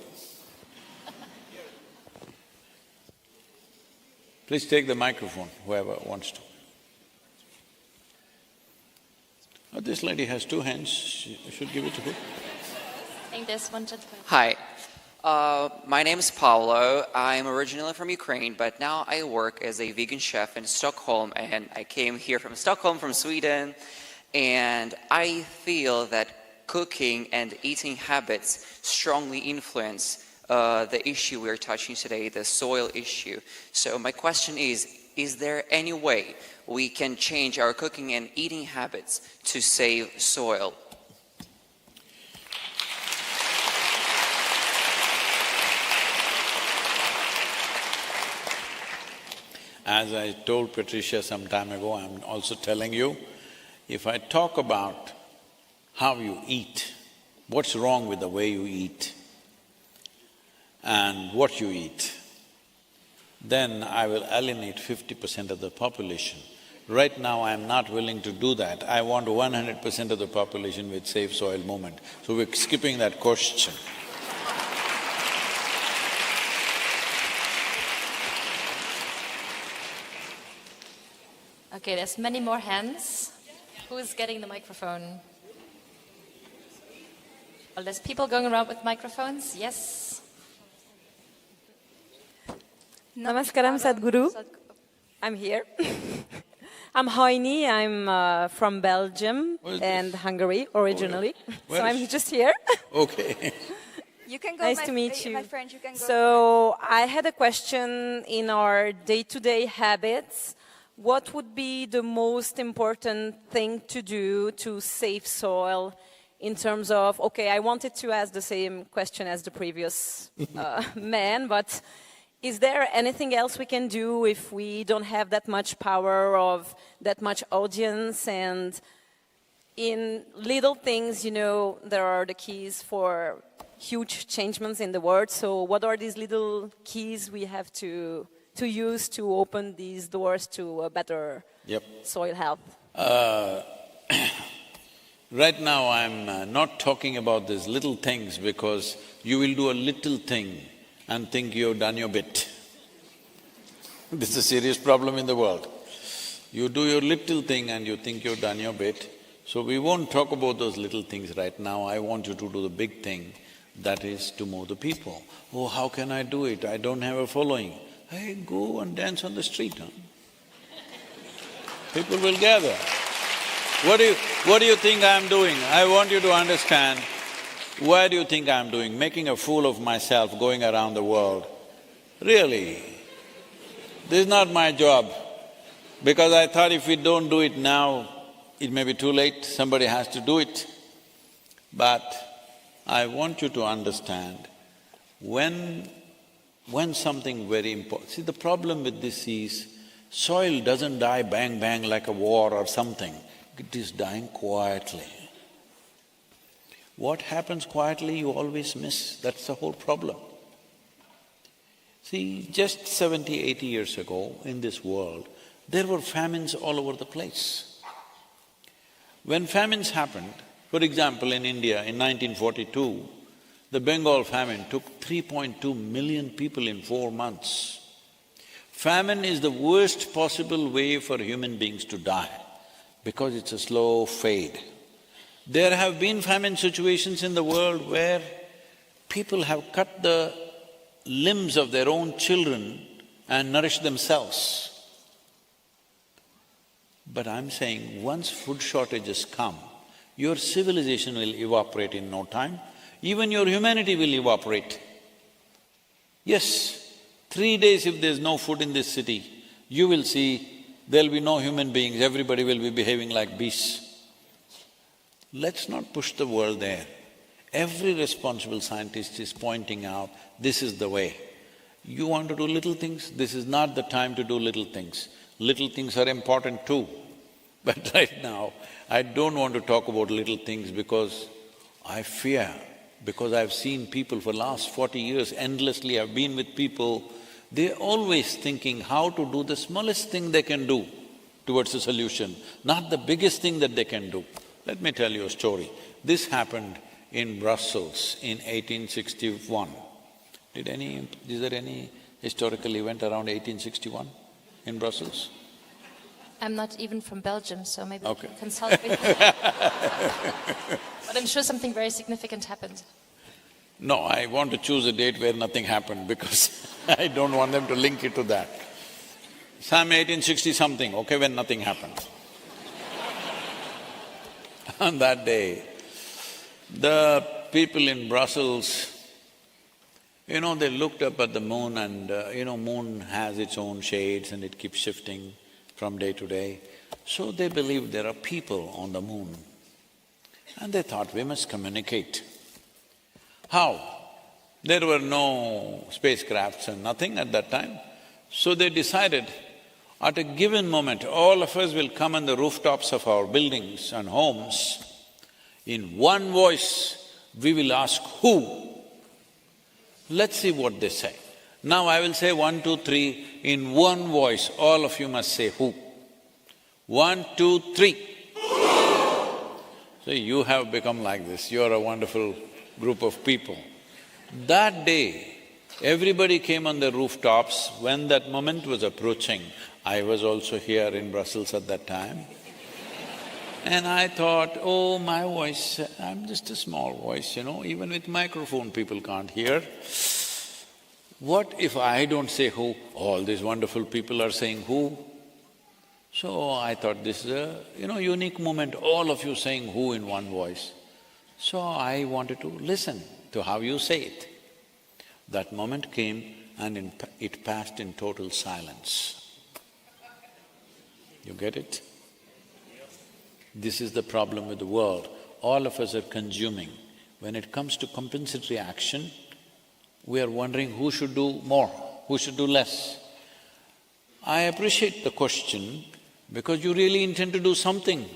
S2: Please take the microphone, whoever wants to. Oh, this lady has 2 hands, she should give it to her.
S12: I think there's one gentleman.
S8: Hi, my name is Paolo. I'm originally from Ukraine, but now I work as a vegan chef in Stockholm, and I came here from Stockholm, from Sweden, and I feel that cooking and eating habits strongly influence the issue we're touching today, the soil issue. So my question is there any way we can change our cooking and eating habits to save soil?
S2: As I told Patricia some time ago, I'm also telling you, if I talk about how you eat, what's wrong with the way you eat, and what you eat, then I will alienate 50% of the population. Right now, I'm not willing to do that. I want 100% of the population with Save Soil movement. So we're skipping that question.
S12: Okay, there's many more hands. Who's getting the microphone? Well, there's people going around with microphones, yes?
S14: Namaskaram, Sadhguru. I'm here. I'm Hoini. I'm from Belgium and Hungary originally. So I'm just here.
S2: Okay.
S14: You can go. Nice to meet you. My friend, you can go. So I had a question in our day-to-day habits. What would be the most important thing to do to save soil in terms of, okay, I wanted to ask the same question as the previous man, but is there anything else we can do if we don't have that much power of that much audience? And in little things, you know, there are the keys for huge changements in the world. So what are these little keys we have to use to open these doors to a better soil health?
S2: Right now I'm not talking about these little things, because you will do a little thing and think you've done your bit. This is a serious problem in the world. You do your little thing and you think you've done your bit. So we won't talk about those little things right now. I want you to do the big thing, that is to move the people. Oh, how can I do it? I don't have a following. Hey, go and dance on the street, huh? People will gather. What do you think I'm doing? I want you to understand, what do you think I'm doing? Making a fool of myself, going around the world. Really, this is not my job, because I thought if we don't do it now, it may be too late, somebody has to do it. But I want you to understand, when when something very important… See, the problem with this is, soil doesn't die bang bang like a war or something, it is dying quietly. What happens quietly you always miss, that's the whole problem. See, just 70, 80 years ago in this world, there were famines all over the place. When famines happened, for example, in India in 1942, the Bengal famine took 3.2 million people in 4 months. Famine is the worst possible way for human beings to die because it's a slow fade. There have been famine situations in the world where people have cut the limbs of their own children and nourished themselves. But I'm saying, once food shortages come, your civilization will evaporate in no time, even your humanity will evaporate. Yes, 3 days if there's no food in this city, you will see there'll be no human beings, everybody will be behaving like beasts. Let's not push the world there. Every responsible scientist is pointing out, this is the way. You want to do little things, this is not the time to do little things. Little things are important too. But right now, I don't want to talk about little things because I fear, because I've seen people for last 40 years, endlessly I've been with people, they're always thinking how to do the smallest thing they can do towards a solution, not the biggest thing that they can do. Let me tell you a story. This happened in Brussels in 1861. Is there any historical event around 1861 in Brussels?
S12: I'm not even from Belgium, so maybe
S2: Okay.
S12: we can consult with you. But I'm sure something very significant happened.
S2: No, I want to choose a date where nothing happened because I don't want them to link it to that. Some 1860-something, okay, when nothing happened. On that day, the people in Brussels, they looked up at the moon and, moon has its own shades and it keeps shifting from day to day. So they believed there are people on the moon. And they thought, we must communicate. How? There were no spacecrafts and nothing at that time. So they decided, at a given moment, all of us will come on the rooftops of our buildings and homes. In one voice, we will ask, who? Let's see what they say. Now I will say 1, 2, 3, in one voice, all of you must say who. 1, 2, 3. So you have become like this, you are a wonderful group of people. That day, everybody came on the rooftops. When that moment was approaching, I was also here in Brussels at that time. And I thought, oh, my voice, I'm just a small voice, even with microphone people can't hear. What if I don't say who? All these wonderful people are saying who? So I thought this is a, unique moment, all of you saying who in one voice. So I wanted to listen to how you say it. That moment came and it passed in total silence. You get it? This is the problem with the world. All of us are consuming. When it comes to compensatory action, we are wondering who should do more, who should do less. I appreciate the question because you really intend to do something.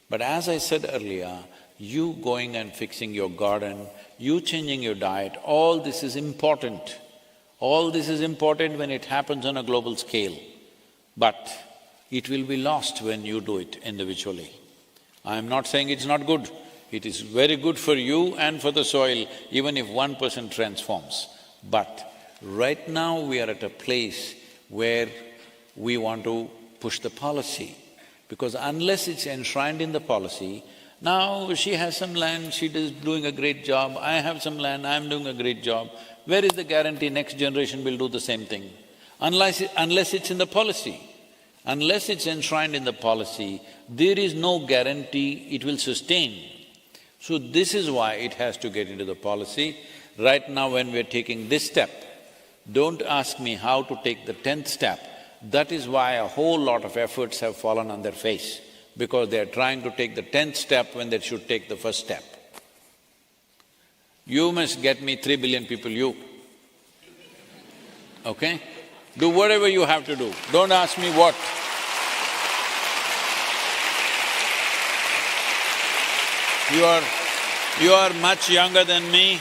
S2: But as I said earlier, you going and fixing your garden, you changing your diet, all this is important. All this is important when it happens on a global scale. But it will be lost when you do it individually. I am not saying it's not good. It is very good for you and for the soil, even if one person transforms. But right now we are at a place where we want to push the policy. Because unless it's enshrined in the policy, now she has some land, she is doing a great job, I have some land, I'm doing a great job. Where is the guarantee next generation will do the same thing? Unless it's in the policy. Unless it's enshrined in the policy, there is no guarantee it will sustain. So this is why it has to get into the policy. Right now when we're taking this step, don't ask me how to take the 10th step. That is why a whole lot of efforts have fallen on their face, because they're trying to take the 10th step when they should take the first step. You must get me 3 billion people, you. okay? Do whatever you have to do, don't ask me what. You are much younger than me,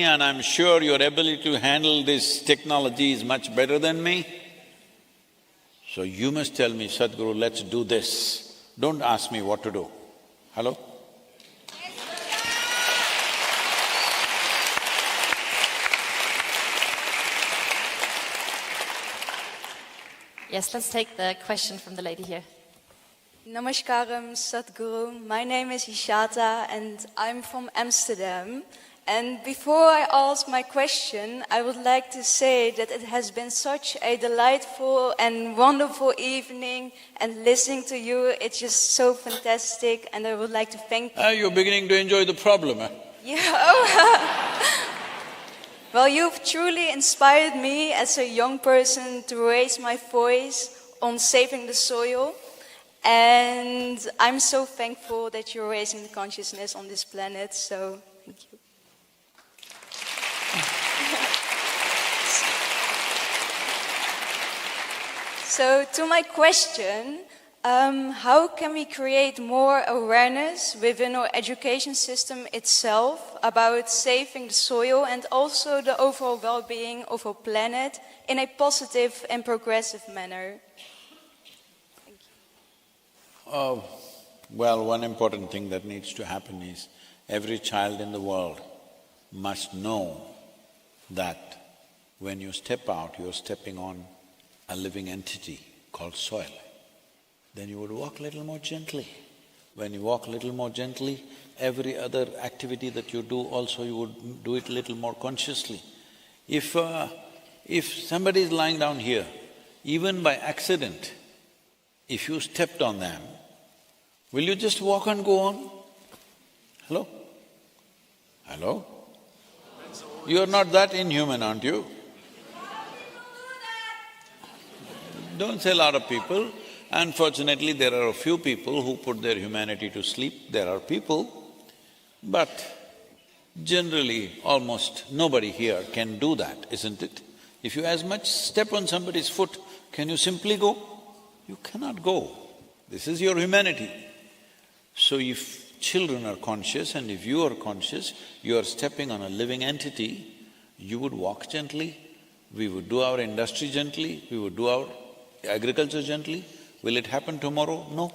S2: and I'm sure your ability to handle this technology is much better than me. So you must tell me, Sadhguru, let's do this. Don't ask me what to do. Hello?
S12: Yes, let's take the question from the lady here.
S15: Namaskaram, Sadhguru. My name is Ishata and I'm from Amsterdam. And before I ask my question, I would like to say that it has been such a delightful and wonderful evening, and listening to you, it's just so fantastic, and I would like to thank you.
S2: You're beginning to enjoy the problem, eh?
S15: Yeah. Well, you've truly inspired me as a young person to raise my voice on saving the soil. And I'm so thankful that you're raising the consciousness on this planet, so thank you. So to my question, how can we create more awareness within our education system itself about saving the soil and also the overall well-being of our planet in a positive and progressive manner?
S2: Well, one important thing that needs to happen is every child in the world must know that when you step out, you're stepping on a living entity called soil. Then you would walk a little more gently. When you walk a little more gently, every other activity that you do also you would do it a little more consciously. If somebody is lying down here, even by accident, if you stepped on them, will you just walk and go on? Hello? Hello? You're not that inhuman, aren't you? Don't say a lot of people. Unfortunately, there are a few people who put their humanity to sleep. There are people, but generally almost nobody here can do that, isn't it? If you as much step on somebody's foot, can you simply go? You cannot go. This is your humanity. So if children are conscious and if you are conscious, you are stepping on a living entity, you would walk gently, we would do our industry gently, we would do our agriculture gently. Will it happen tomorrow? No.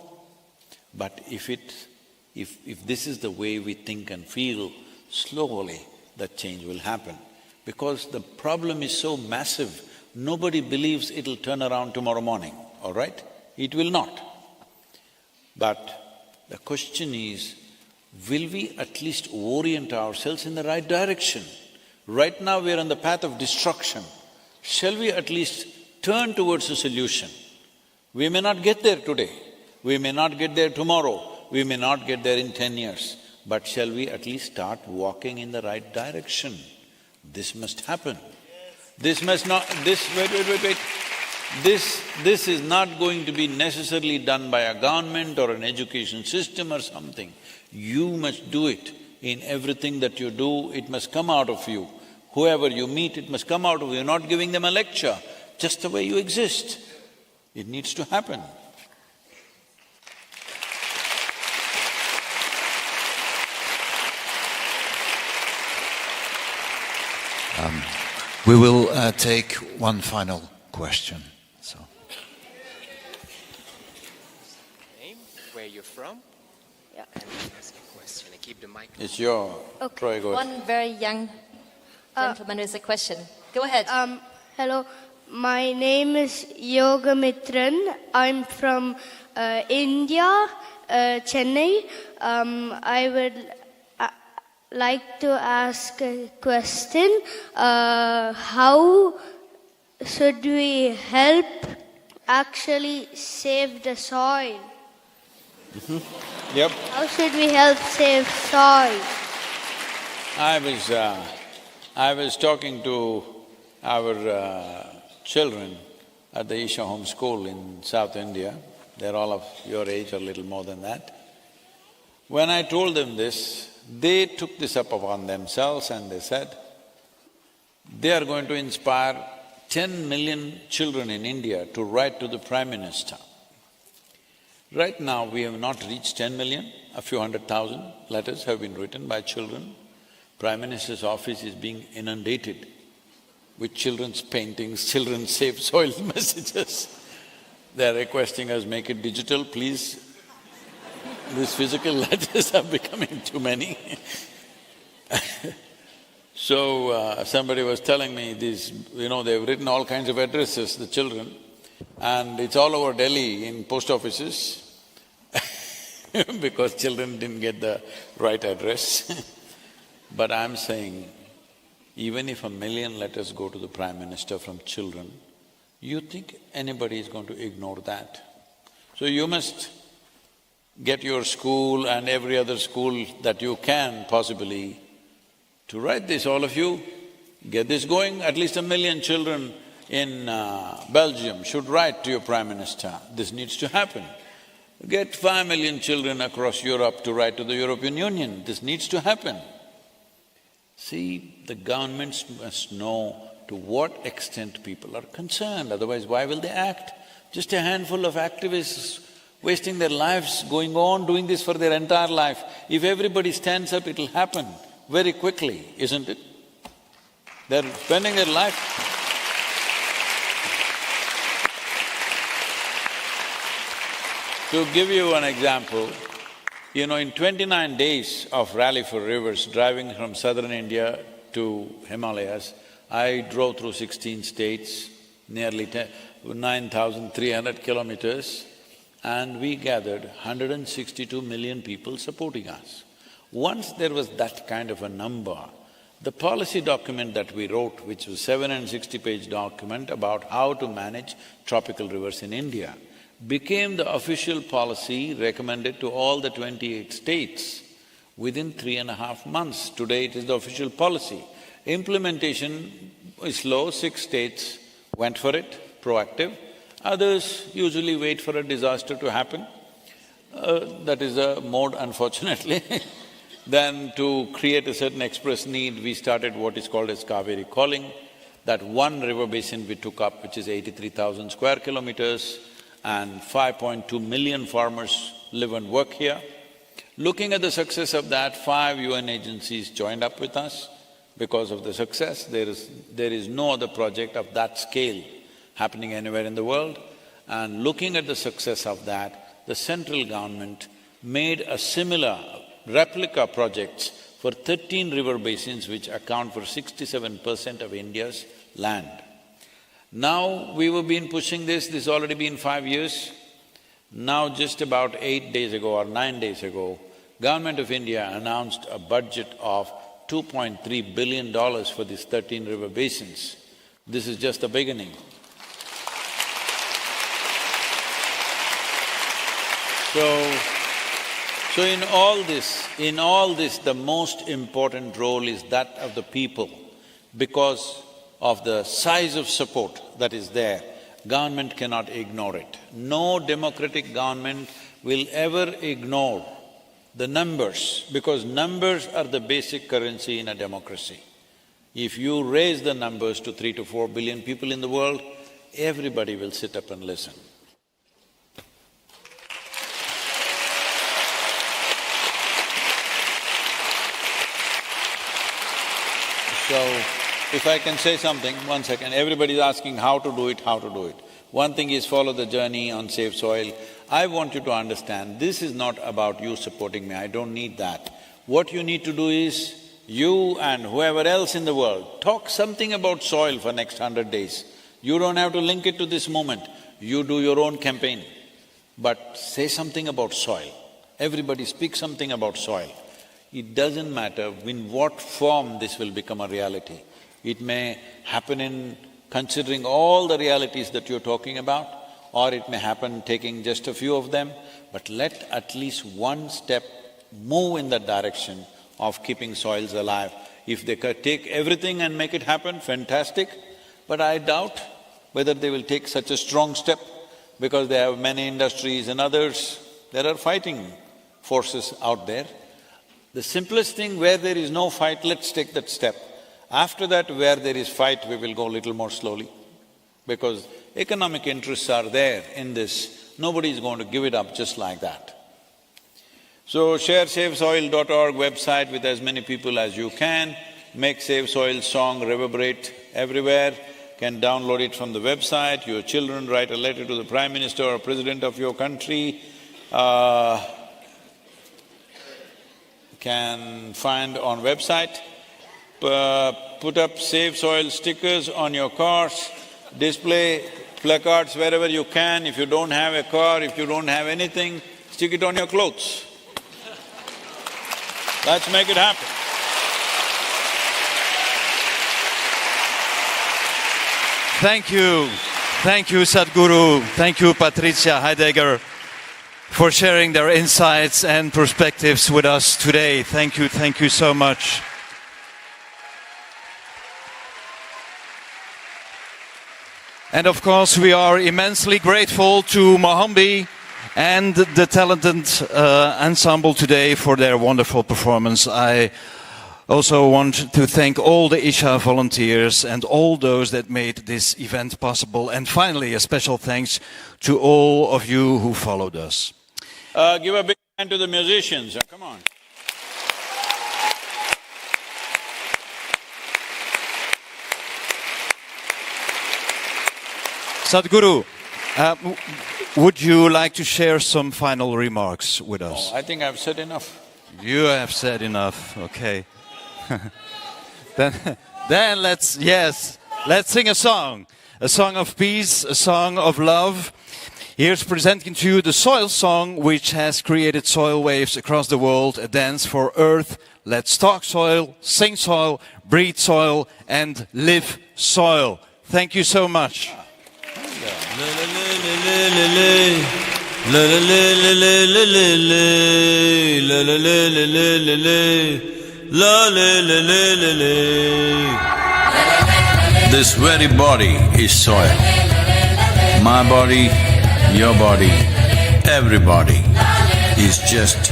S2: But if this is the way we think and feel, slowly that change will happen. Because the problem is so massive, nobody believes it'll turn around tomorrow morning, all right? It will not. But the question is, will we at least orient ourselves in the right direction? Right now we are on the path of destruction. Shall we at least turn towards a solution? We may not get there today, we may not get there tomorrow, we may not get there in 10 years, but shall we at least start walking in the right direction? This must happen. This must not… wait. This is not going to be necessarily done by a government or an education system or something. You must do it in everything that you do, it must come out of you. Whoever you meet, it must come out of you. You're not giving them a lecture, just the way you exist. It needs to happen.
S1: We will take one final question, so…
S16: Name, where you're from, and ask a question and keep the mic…
S2: It's your…
S12: Okay, one very young gentleman has a question. Go ahead.
S18: Hello, my name is Yoga Mitran. I'm from India, Chennai. I would like to ask a question. How should we help actually save the soil?
S2: Yep.
S18: How should we help save soil?
S2: I was talking to our children at the Isha Home School in South India. They're all of your age or a little more than that. When I told them this, they took this up upon themselves and they said, They are going to inspire 10 million children in India to write to the Prime Minister. Right now, we have not reached 10 million, a few 100,000 letters have been written by children. Prime Minister's office is being inundated with children's paintings, children's Save Soil messages. They are requesting us, make it digital, please. These physical letters are becoming too many. So, somebody was telling me these, they've written all kinds of addresses, the children, and it's all over Delhi in post offices because children didn't get the right address. But I'm saying, even if 1 million letters go to the Prime Minister from children, you think anybody is going to ignore that? So you must get your school and every other school that you can possibly to write this, all of you. Get this going, at least 1 million children in Belgium should write to your Prime Minister. This needs to happen. Get 5 million children across Europe to write to the European Union. This needs to happen. See, the governments must know to what extent people are concerned, otherwise why will they act? Just a handful of activists wasting their lives, going on doing this for their entire life. If everybody stands up, it'll happen very quickly, isn't it? They're spending their life. To give you an example, in 29 days of Rally for Rivers, driving from southern India to Himalayas, I drove through 16 states, nearly 9,300 kilometers, and we gathered 162 million people supporting us. Once there was that kind of a number, the policy document that we wrote, which was 760-page document about how to manage tropical rivers in India, became the official policy recommended to all the 28 states within 3.5 months. Today it is the official policy. Implementation is slow, 6 states went for it, proactive. Others usually wait for a disaster to happen. That is a mode, unfortunately. Then to create a certain express need, we started what is called as Kaveri Calling. That one river basin we took up, which is 83,000 square kilometers, and 5.2 million farmers live and work here. Looking at the success of that, 5 UN agencies joined up with us. Because of the success, there is no other project of that scale happening anywhere in the world. And looking at the success of that, the central government made a similar replica projects for 13 river basins which account for 67% of India's land. Now we have been pushing this has already been 5 years. Now just about 8 days ago or 9 days ago, Government of India announced a budget of $2.3 billion for these 13 river basins. This is just the beginning. So in all this, the most important role is that of the people. Because of the size of support that is there, government cannot ignore it. No democratic government will ever ignore the numbers, because numbers are the basic currency in a democracy. If you raise the numbers to 3 to 4 billion people in the world, everybody will sit up and listen. So, if I can say something, 1 second, everybody's asking how to do it, how to do it. One thing is follow the journey on Save Soil. I want you to understand, this is not about you supporting me, I don't need that. What you need to do is, you and whoever else in the world, talk something about soil for next 100 days. You don't have to link it to this moment, you do your own campaign. But say something about soil. Everybody speak something about soil. It doesn't matter in what form this will become a reality. It may happen in considering all the realities that you're talking about, or it may happen taking just a few of them, but let at least one step move in that direction of keeping soils alive. If they could take everything and make it happen, fantastic, but I doubt whether they will take such a strong step, because they have many industries and others, there are fighting forces out there. The simplest thing where there is no fight, let's take that step. After that, where there is fight, we will go a little more slowly, because economic interests are there in this. Nobody is going to give it up just like that. So share SaveSoil.org website with as many people as you can, make Save Soil song reverberate everywhere, can download it from the website, your children write a letter to the Prime Minister or President of your country, can find on website, put up Save Soil stickers on your cars, display placards wherever you can. If you don't have a car, if you don't have anything, stick it on your clothes. Let's make it happen.
S1: Thank you, Sadhguru, thank you, Patrizia Heidegger, for sharing their insights and perspectives with us today. Thank you so much. And of course, we are immensely grateful to Mohambi and the talented ensemble today for their wonderful performance. I also want to thank all the Isha volunteers and all those that made this event possible. And finally, a special thanks to all of you who followed us.
S2: Give a big hand to the musicians, come on.
S1: Sadhguru, would you like to share some final remarks with us?
S2: Oh, I think I've said enough.
S1: You have said enough, okay. Then let's sing a song of peace, a song of love. Here's presenting to you the Soil Song, which has created soil waves across the world, a dance for earth. Let's talk soil, sing soil, breathe soil, and live soil. Thank you so much.
S22: This very body is soil. My body, your body, everybody is just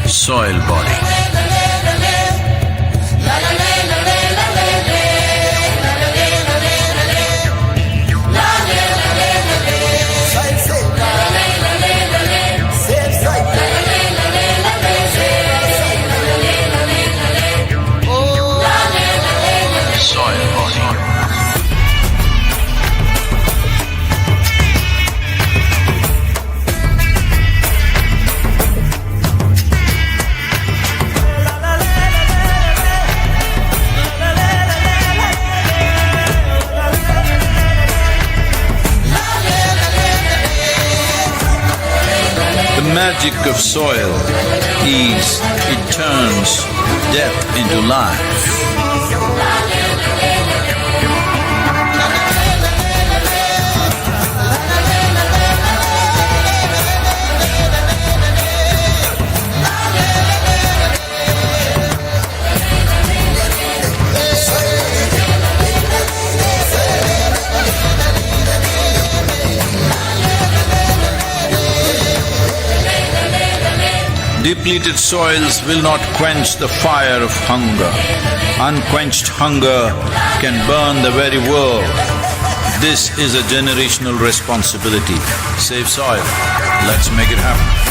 S22: soil body. The magic of soil is it turns death into life. Depleted soils will not quench the fire of hunger. Unquenched hunger can burn the very world. This is a generational responsibility. Save soil. Let's make it happen.